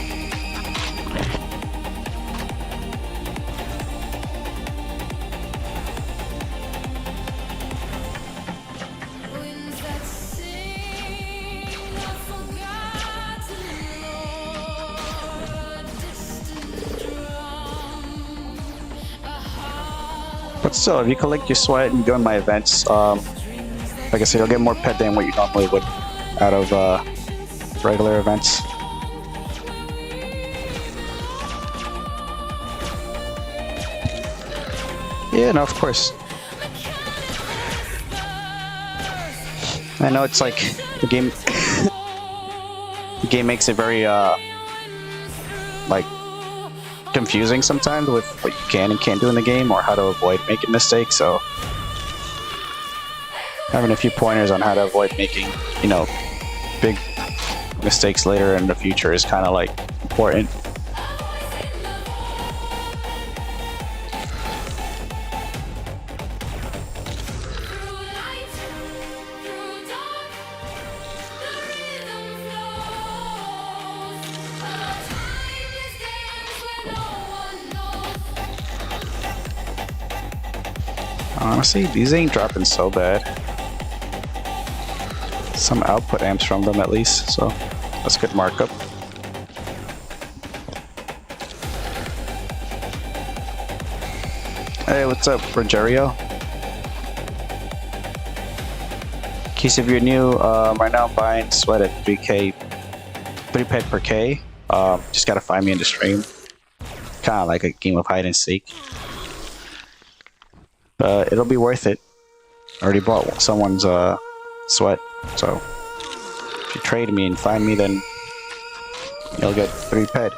But still, if you collect your sweat and join my events, like I said, you'll get more pet than what you normally would out of regular events. Yeah, no, of course. I know it's like the game. The game makes it very like confusing sometimes with what you can and can't do in the game, or how to avoid making mistakes. So having a few pointers on how to avoid making, you know, big mistakes later in the future is kind of like important. Honestly, these ain't dropping so bad. Some output amps from them at least, so that's good markup. Hey, what's up, Rogerio? In case if you're new, right now I'm buying sweat at 3K, 3 pet per K. Just gotta find me in the stream. Kinda like a game of hide and seek. It'll be worth it. I already bought someone's sweat, so if you trade me and find me, then you'll get 3 ped.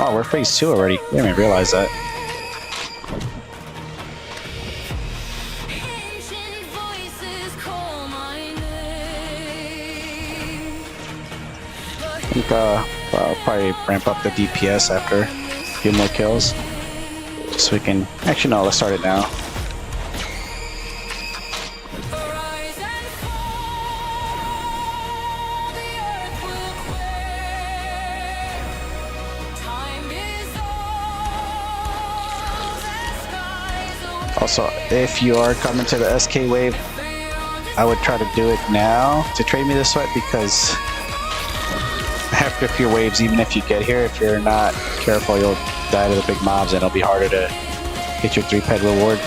Oh, we're phase 2 already. I didn't even realize that. I think I'll probably ramp up the DPS after a few more kills. So we can... Actually, no, let's start it now. Also, if you are coming to the SK wave, I would try to do it now to trade me the sweat, because after a few waves, even if you get here, if you're not careful, you'll die to the big mobs and it'll be harder to get your 3 ped reward.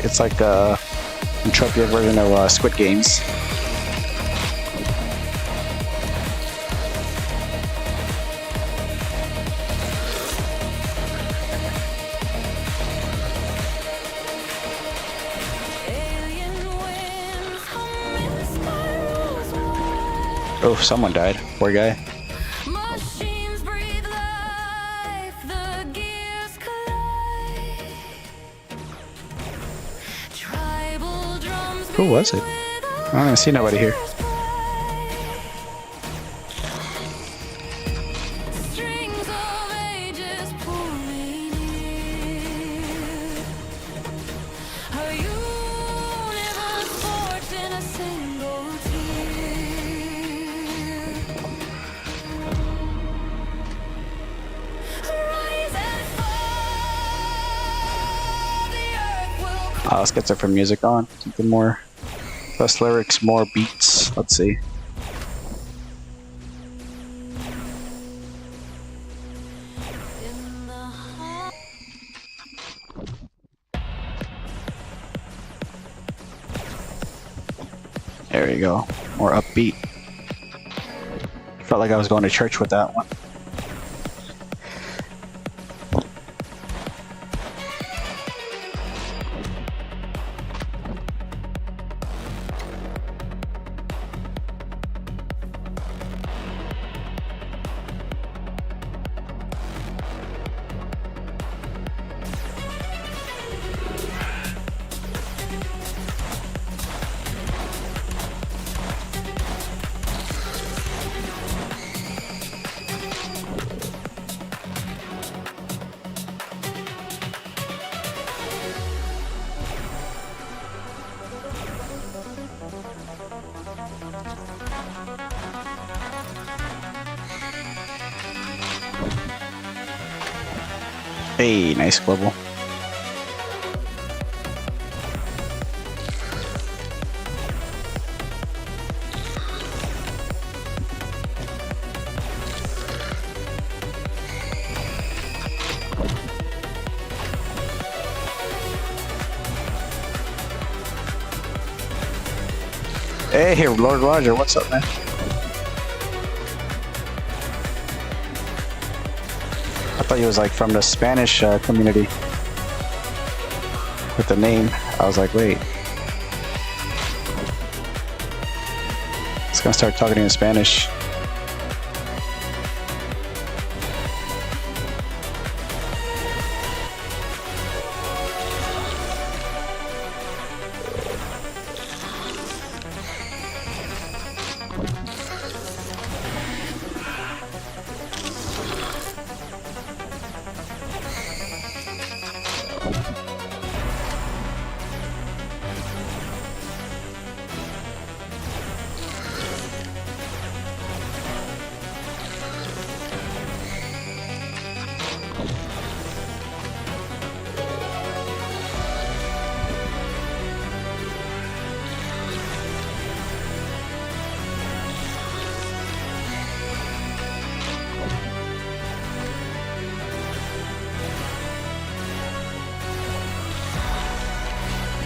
It's like a Entropia version of Squid Games. Oh, someone died. Poor guy. Who was it? I don't even see nobody here. Let's get some music on. Something more. Less lyrics, more beats. Let's see. There you go. More upbeat. Felt like I was going to church with that one. Hey, nice global. Hey, Lord Roger, what's up, man? I thought he was like from the Spanish community with the name. I was like, wait. It's gonna start talking in Spanish.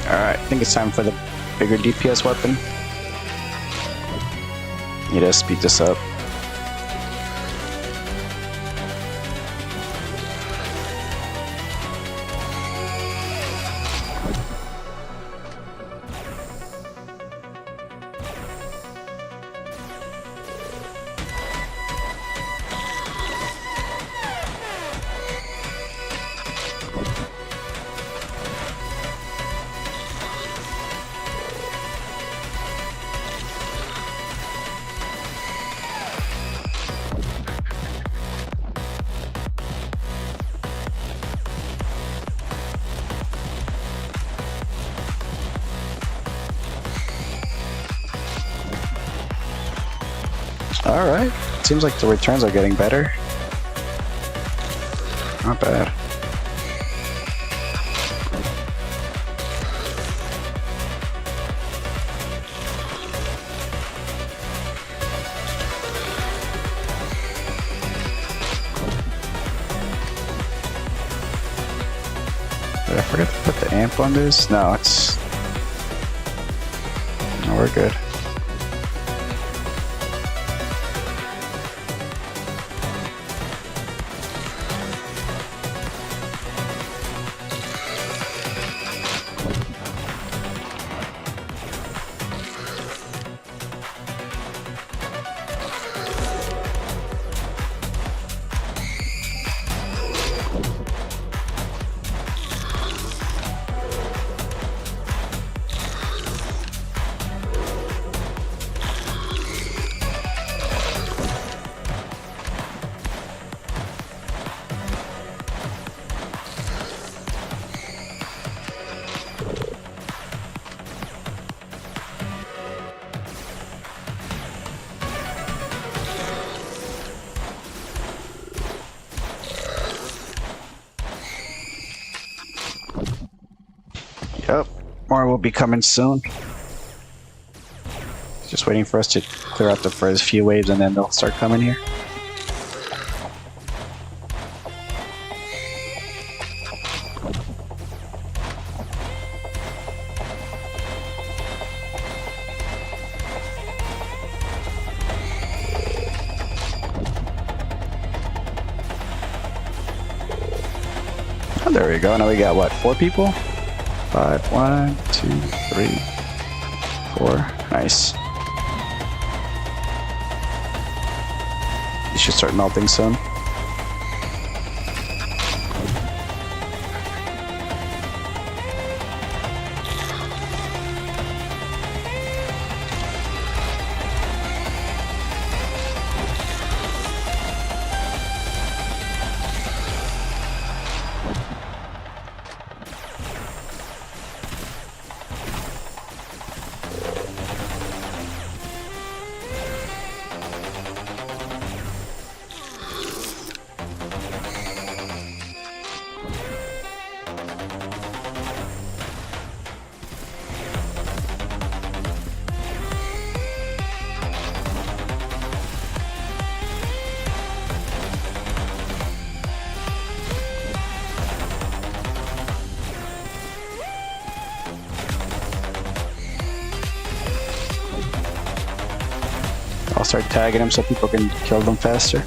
Alright, I think it's time for the bigger DPS weapon. Need to speed this up. Alright, seems like the returns are getting better. Not bad. Did I forget to put the amp on this? No, it's... No, we're good. Yep, more will be coming soon. Just waiting for us to clear out the first few waves and then they'll start coming here. Oh, there we go. Now we got what, 4 people? 5, 1, 2, 3, 4. Nice. You should start melting soon. I'll start tagging them so people can kill them faster.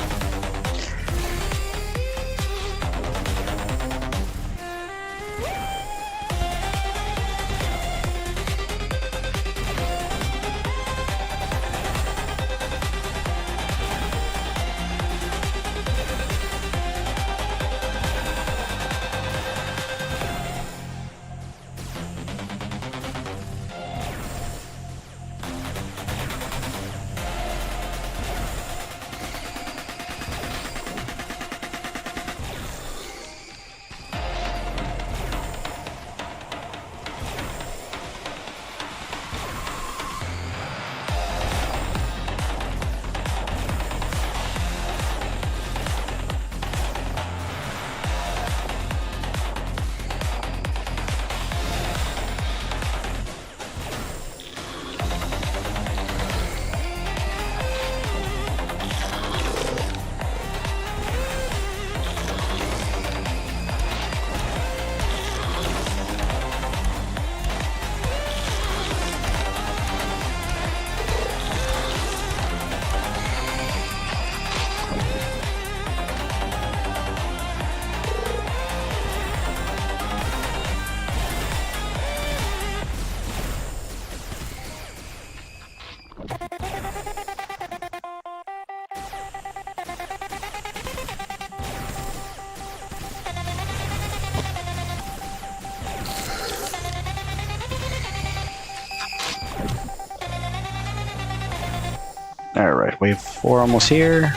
Alright, wave 4 almost here.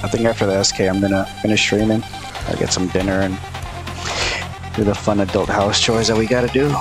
I think after the SK I'm gonna finish streaming. I'll get some dinner and do the fun adult house chores that we gotta do.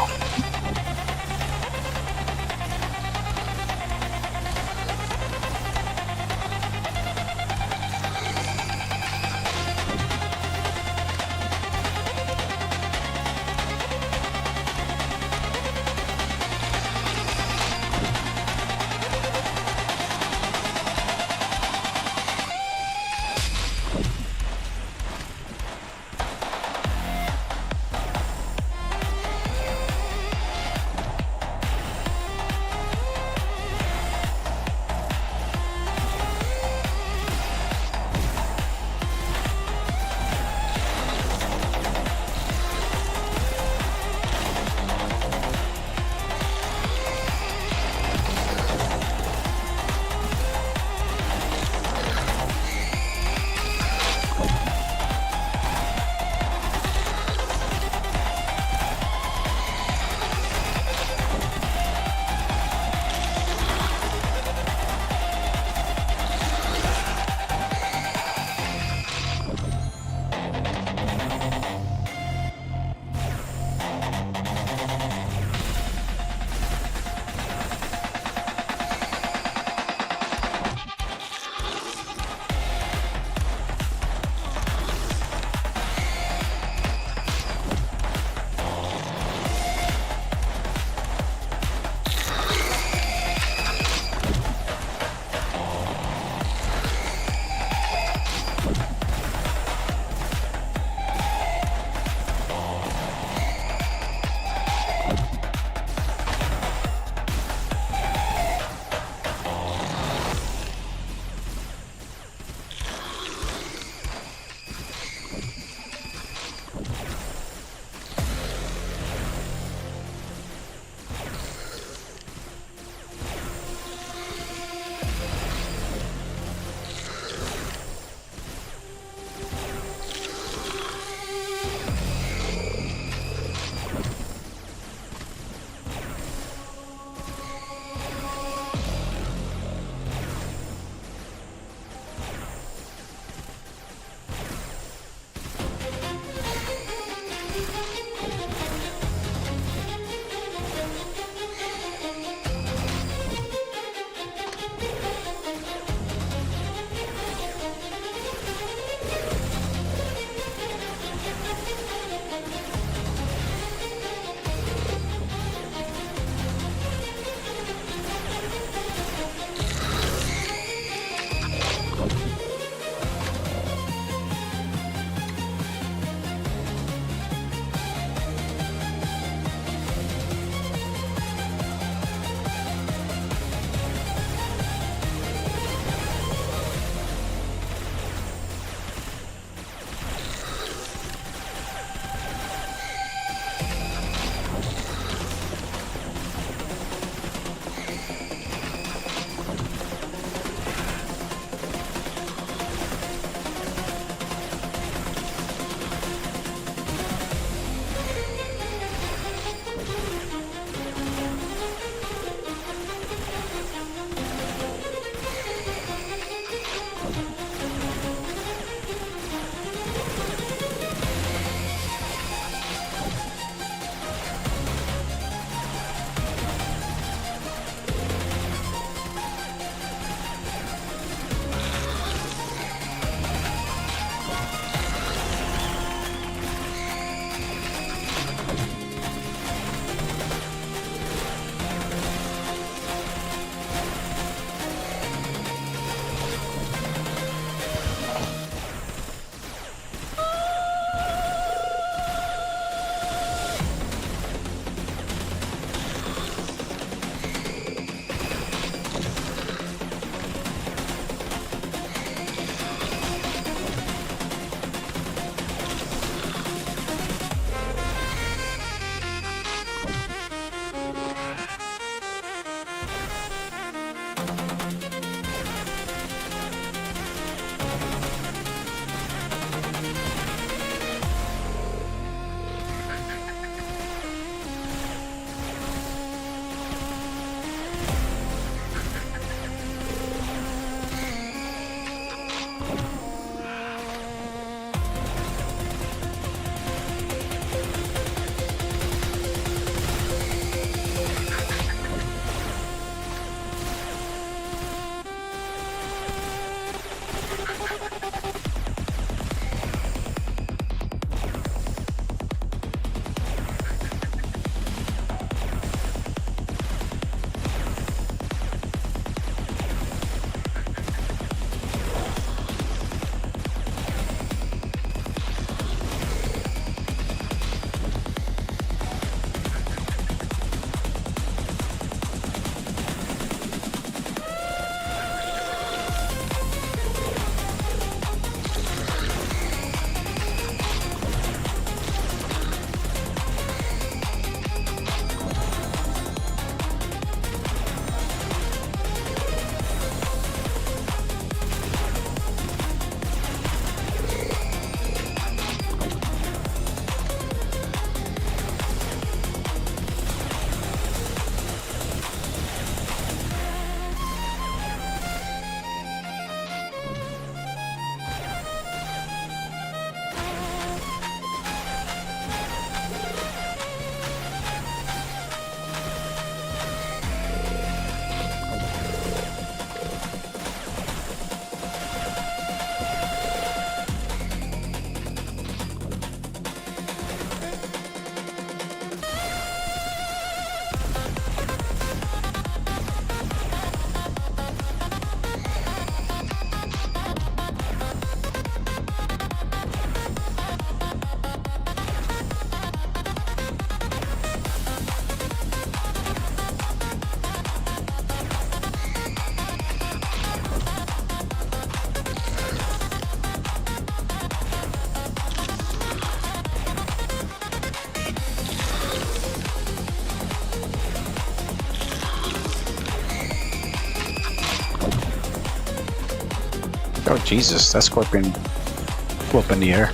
Oh Jesus, that scorpion flew up in the air.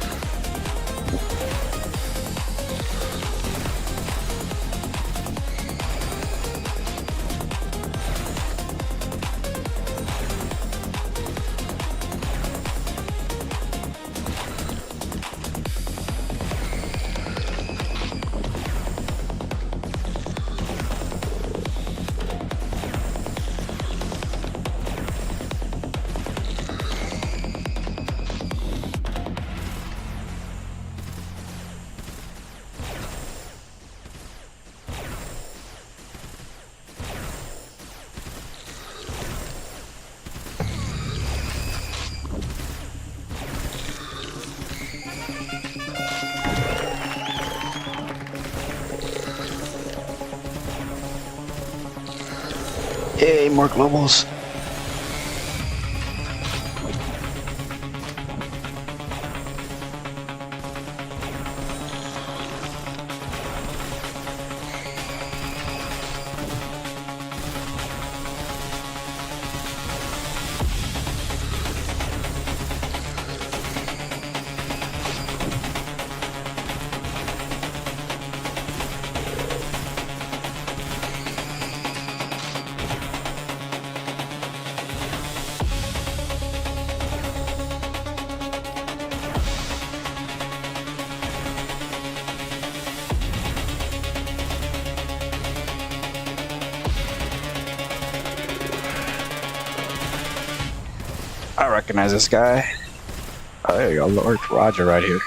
Yay, more globals. I recognize this guy. Oh, there you go, Lord Roger right here.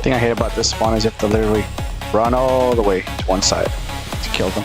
The thing I hate about this spawn is you have to literally run all the way to one side to kill them.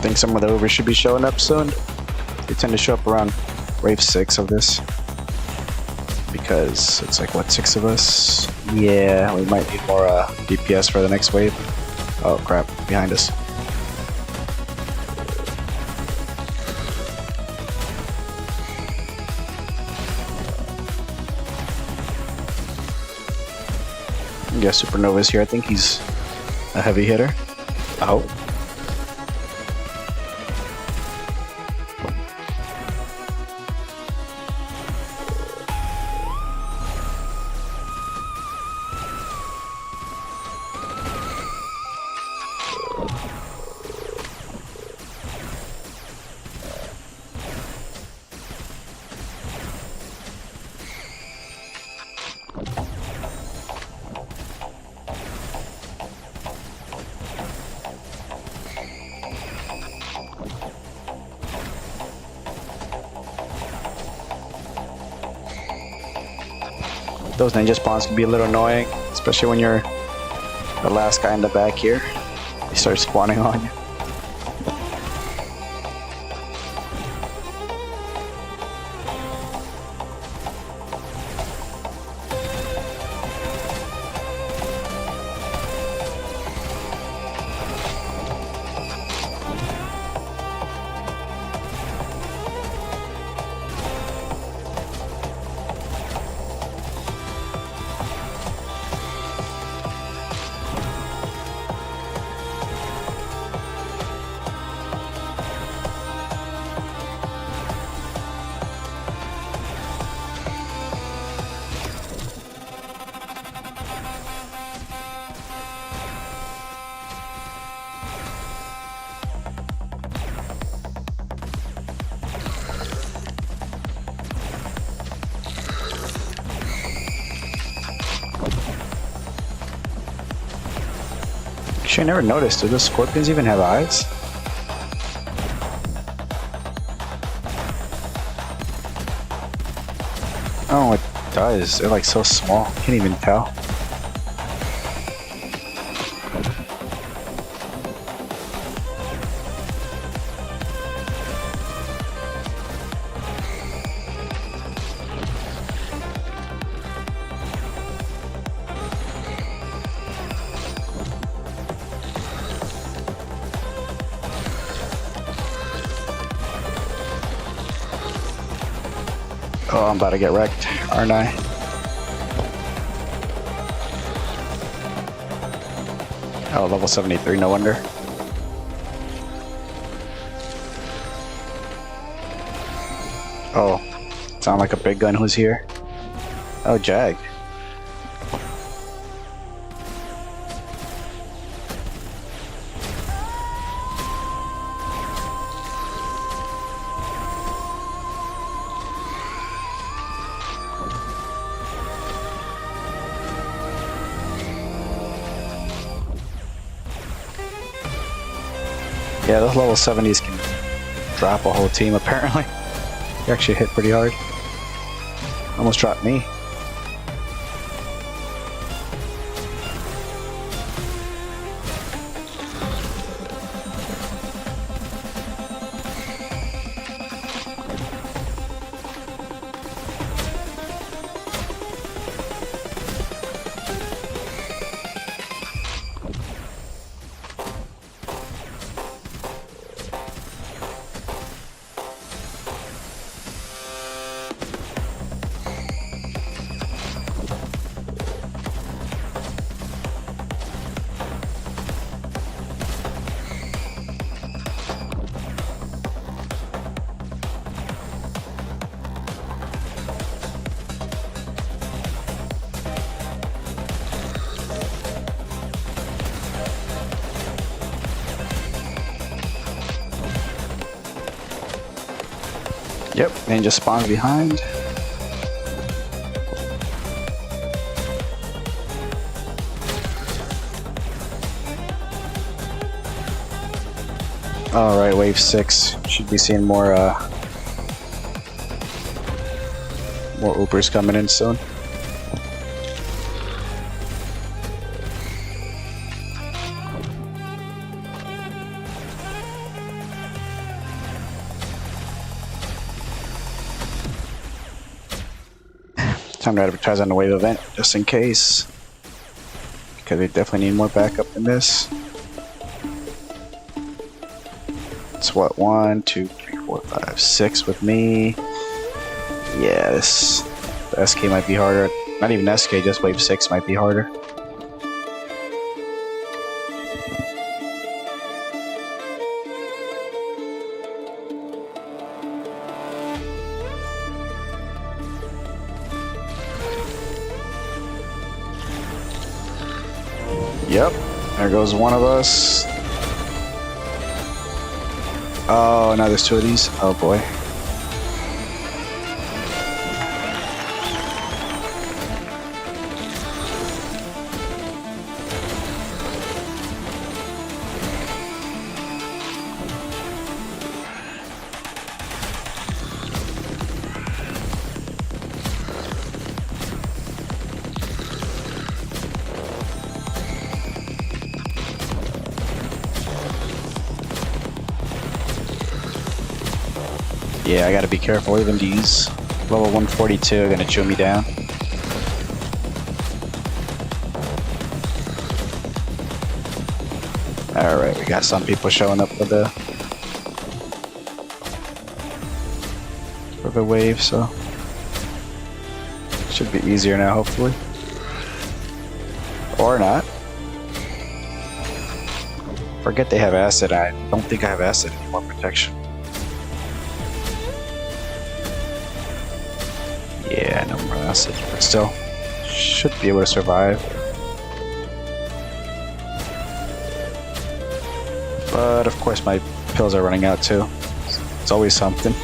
think some of the overs should be showing up soon. They tend to show up around wave 6 of this. Because it's like, what, 6 of us? Yeah, we might need more DPS for the next wave. Oh crap, behind us. Yeah, Supernova's here. I think he's a heavy hitter. Oh. Those ninja spawns can be a little annoying, especially when you're the last guy in the back here. They start spawning on you. Actually, I never noticed. Do the scorpions even have eyes? Oh, it does. They're like so small. Can't even tell. Oh, I'm about to get wrecked, aren't I? Oh, level 73, no wonder. Oh, sound like a big gun who's here. Oh, Jag. Yeah, those level 70s can drop a whole team apparently. He actually hit pretty hard. Almost dropped me. Yep, ninja spawns behind. Alright, wave 6. Should be seeing more Ubers coming in soon. Time to advertise on the wave event, just in case. Because we definitely need more backup than this. It's what, 1, 2, 3, 4, 5, 6 with me. Yeah, the SK might be harder. Not even SK, just wave 6 might be harder. Yep, there goes one of us. Oh, now there's 2 of these. Oh boy. Yeah, I gotta be careful. Even these level 142 are gonna chew me down. Alright, we got some people showing up for the wave, so should be easier now, hopefully. Or not. Forget they have acid. I don't think I have acid anymore. Protection. Yeah, no more acid, but still should be able to survive. But of course my pills are running out too. It's always something.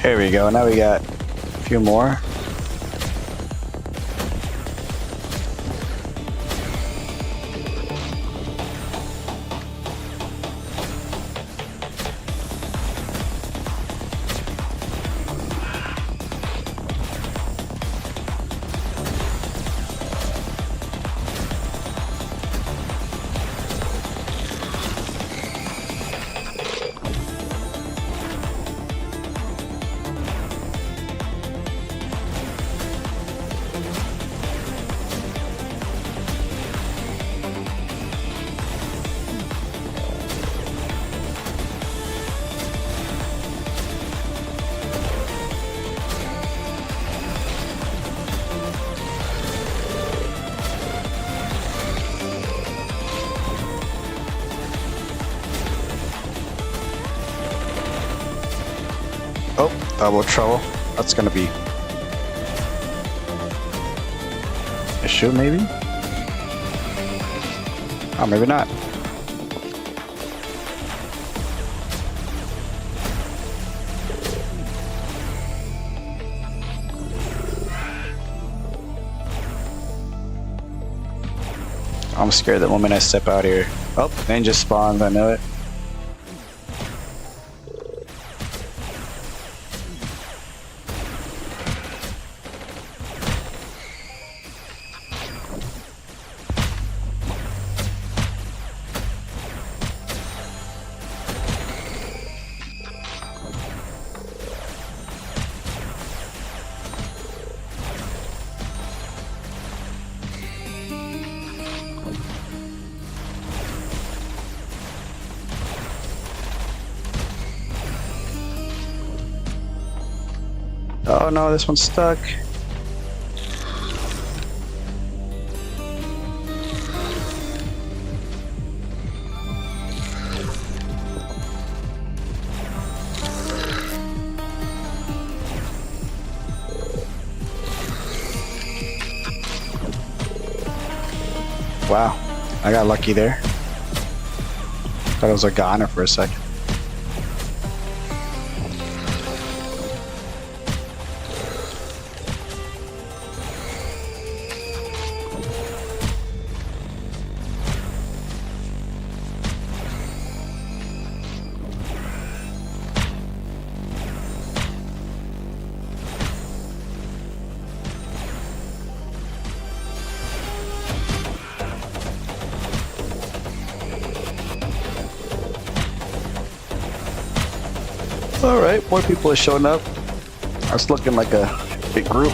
Here we go, now we got a few more. Oh, double trouble. That's gonna be a shoe, maybe? Oh, maybe not. I'm scared the moment I step out here. Oh, ninja spawns, I know it. Oh no, this one's stuck. Wow, I got lucky there. Thought it was a goner for a second. Alright, more people are showing up. It's looking like a big group.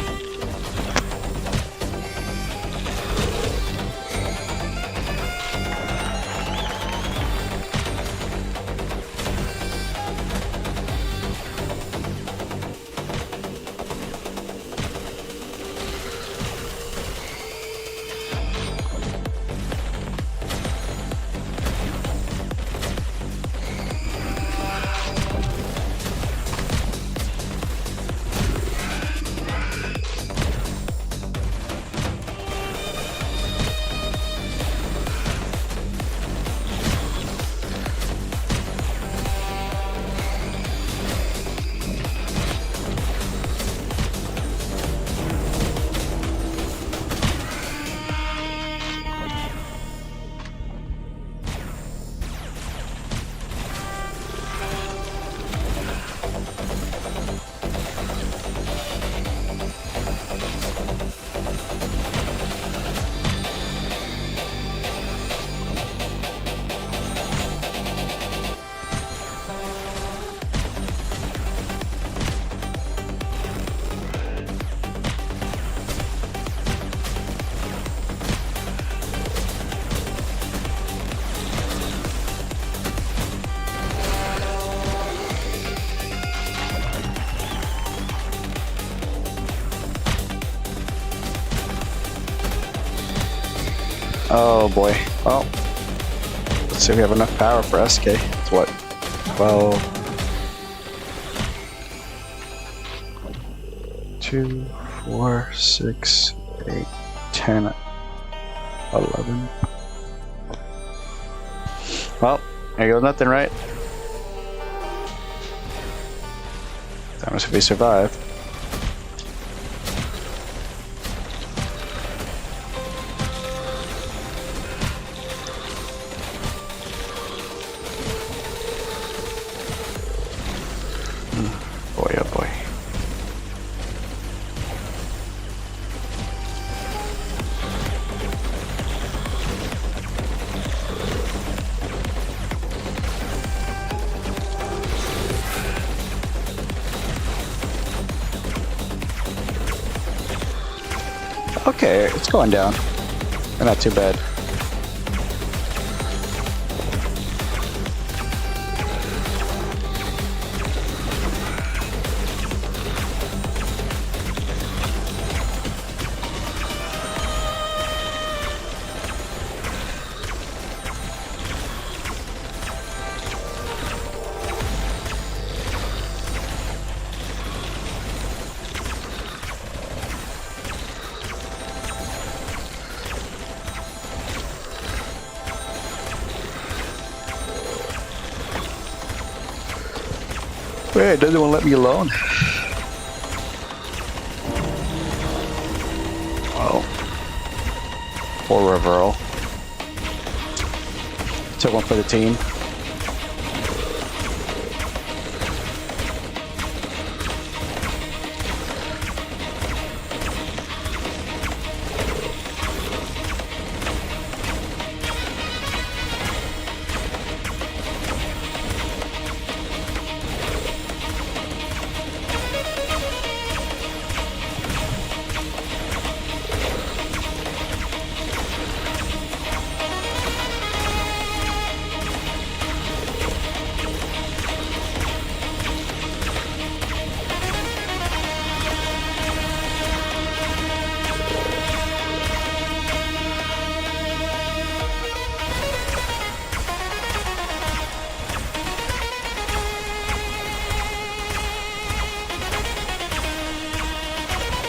Oh boy. Well, let's see if we have enough power for SK. It's what? 12. 2, 4, 6, 8, 10, 11. Well, there goes nothing, right? That must be survive. Boy, oh boy. Okay, it's going down. They're not too bad. Wait, it doesn't want to let me alone. Oh. Poor Reveral. Took one for the team.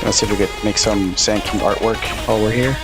Let's see if we could make some Sand King artwork while we're here.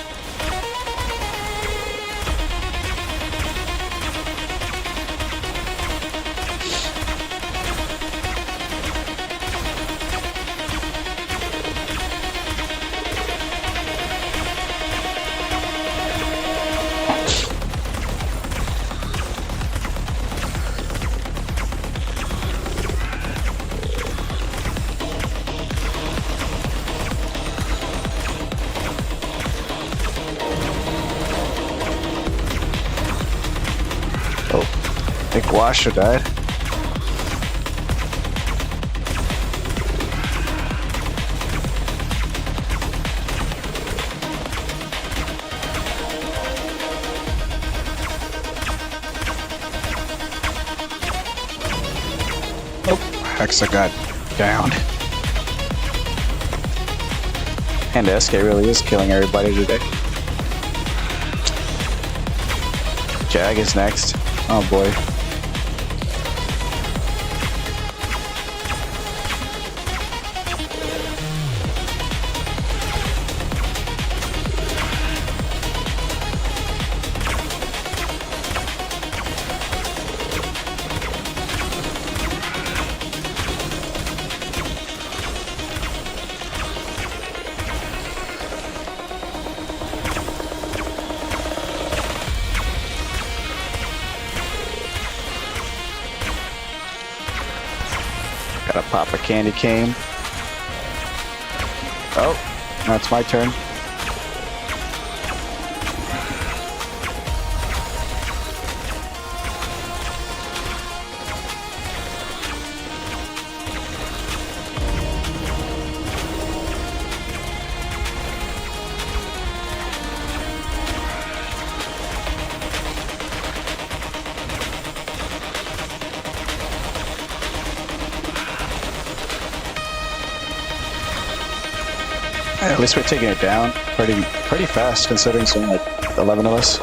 Oh, I think Washer died. Hexa got downed. And SK really is killing everybody today. Jag is next. Oh boy. Gotta pop a candy cane. Oh, now it's my turn. At least we're taking it down pretty fast considering it's only like 11 of us.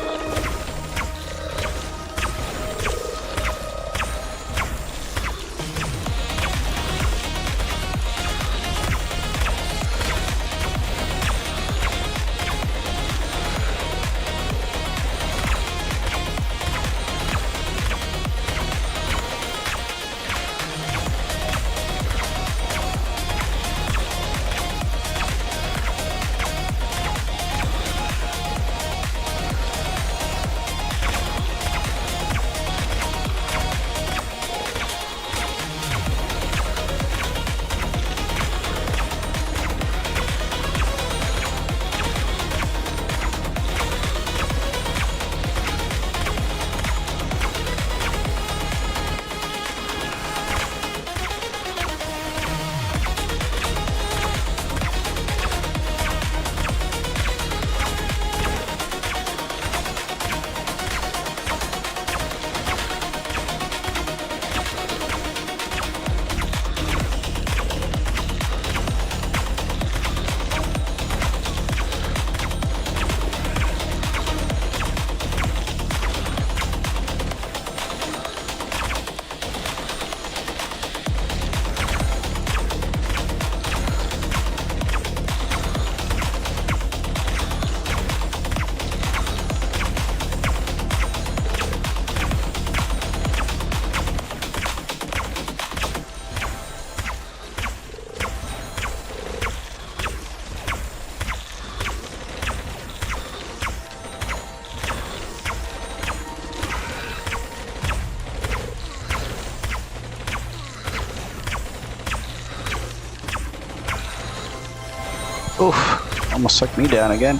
Oof, almost took me down again.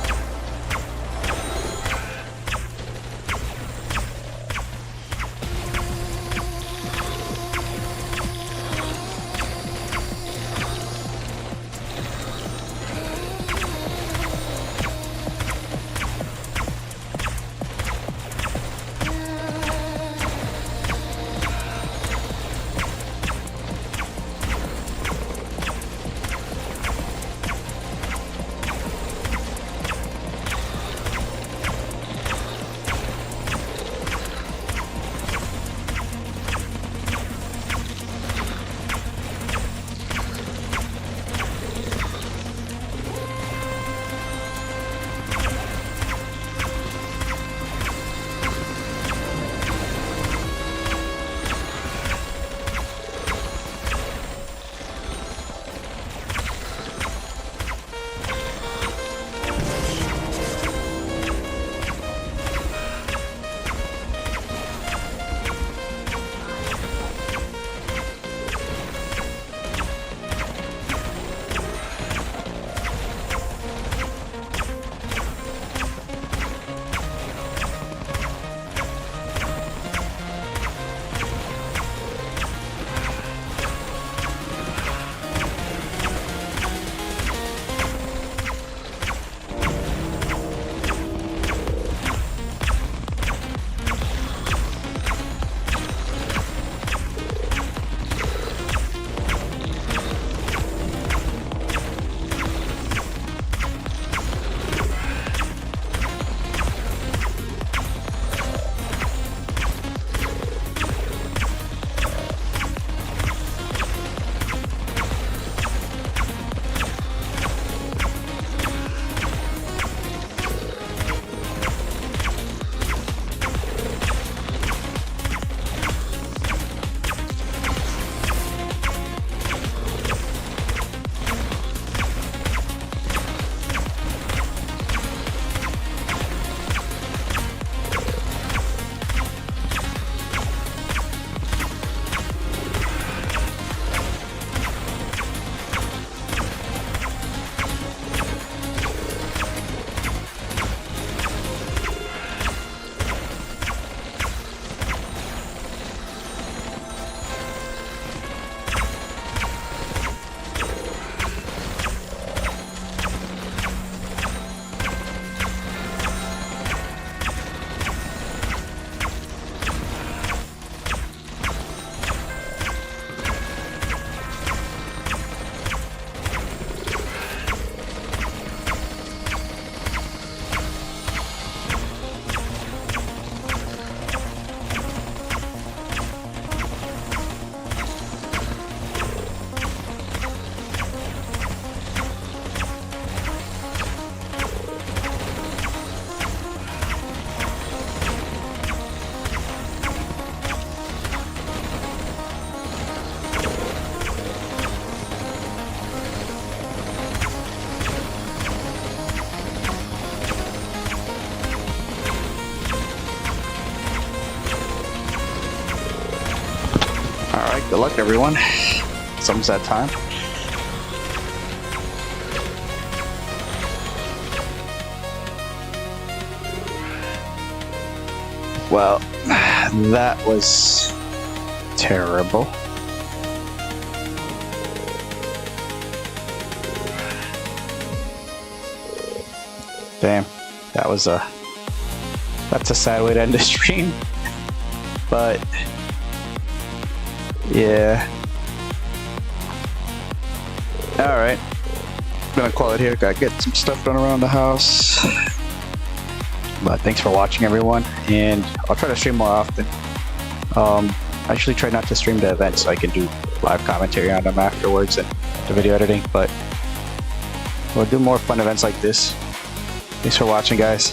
Good luck, everyone. It's almost that time. Well, that was terrible. Damn, that's a sad way to end the stream. But yeah. Alright. I'm gonna call it here. Gotta get some stuff done around the house. But thanks for watching, everyone, and I'll try to stream more often. I actually try not to stream the events so I can do live commentary on them afterwards and the video editing, but we'll do more fun events like this. Thanks for watching, guys.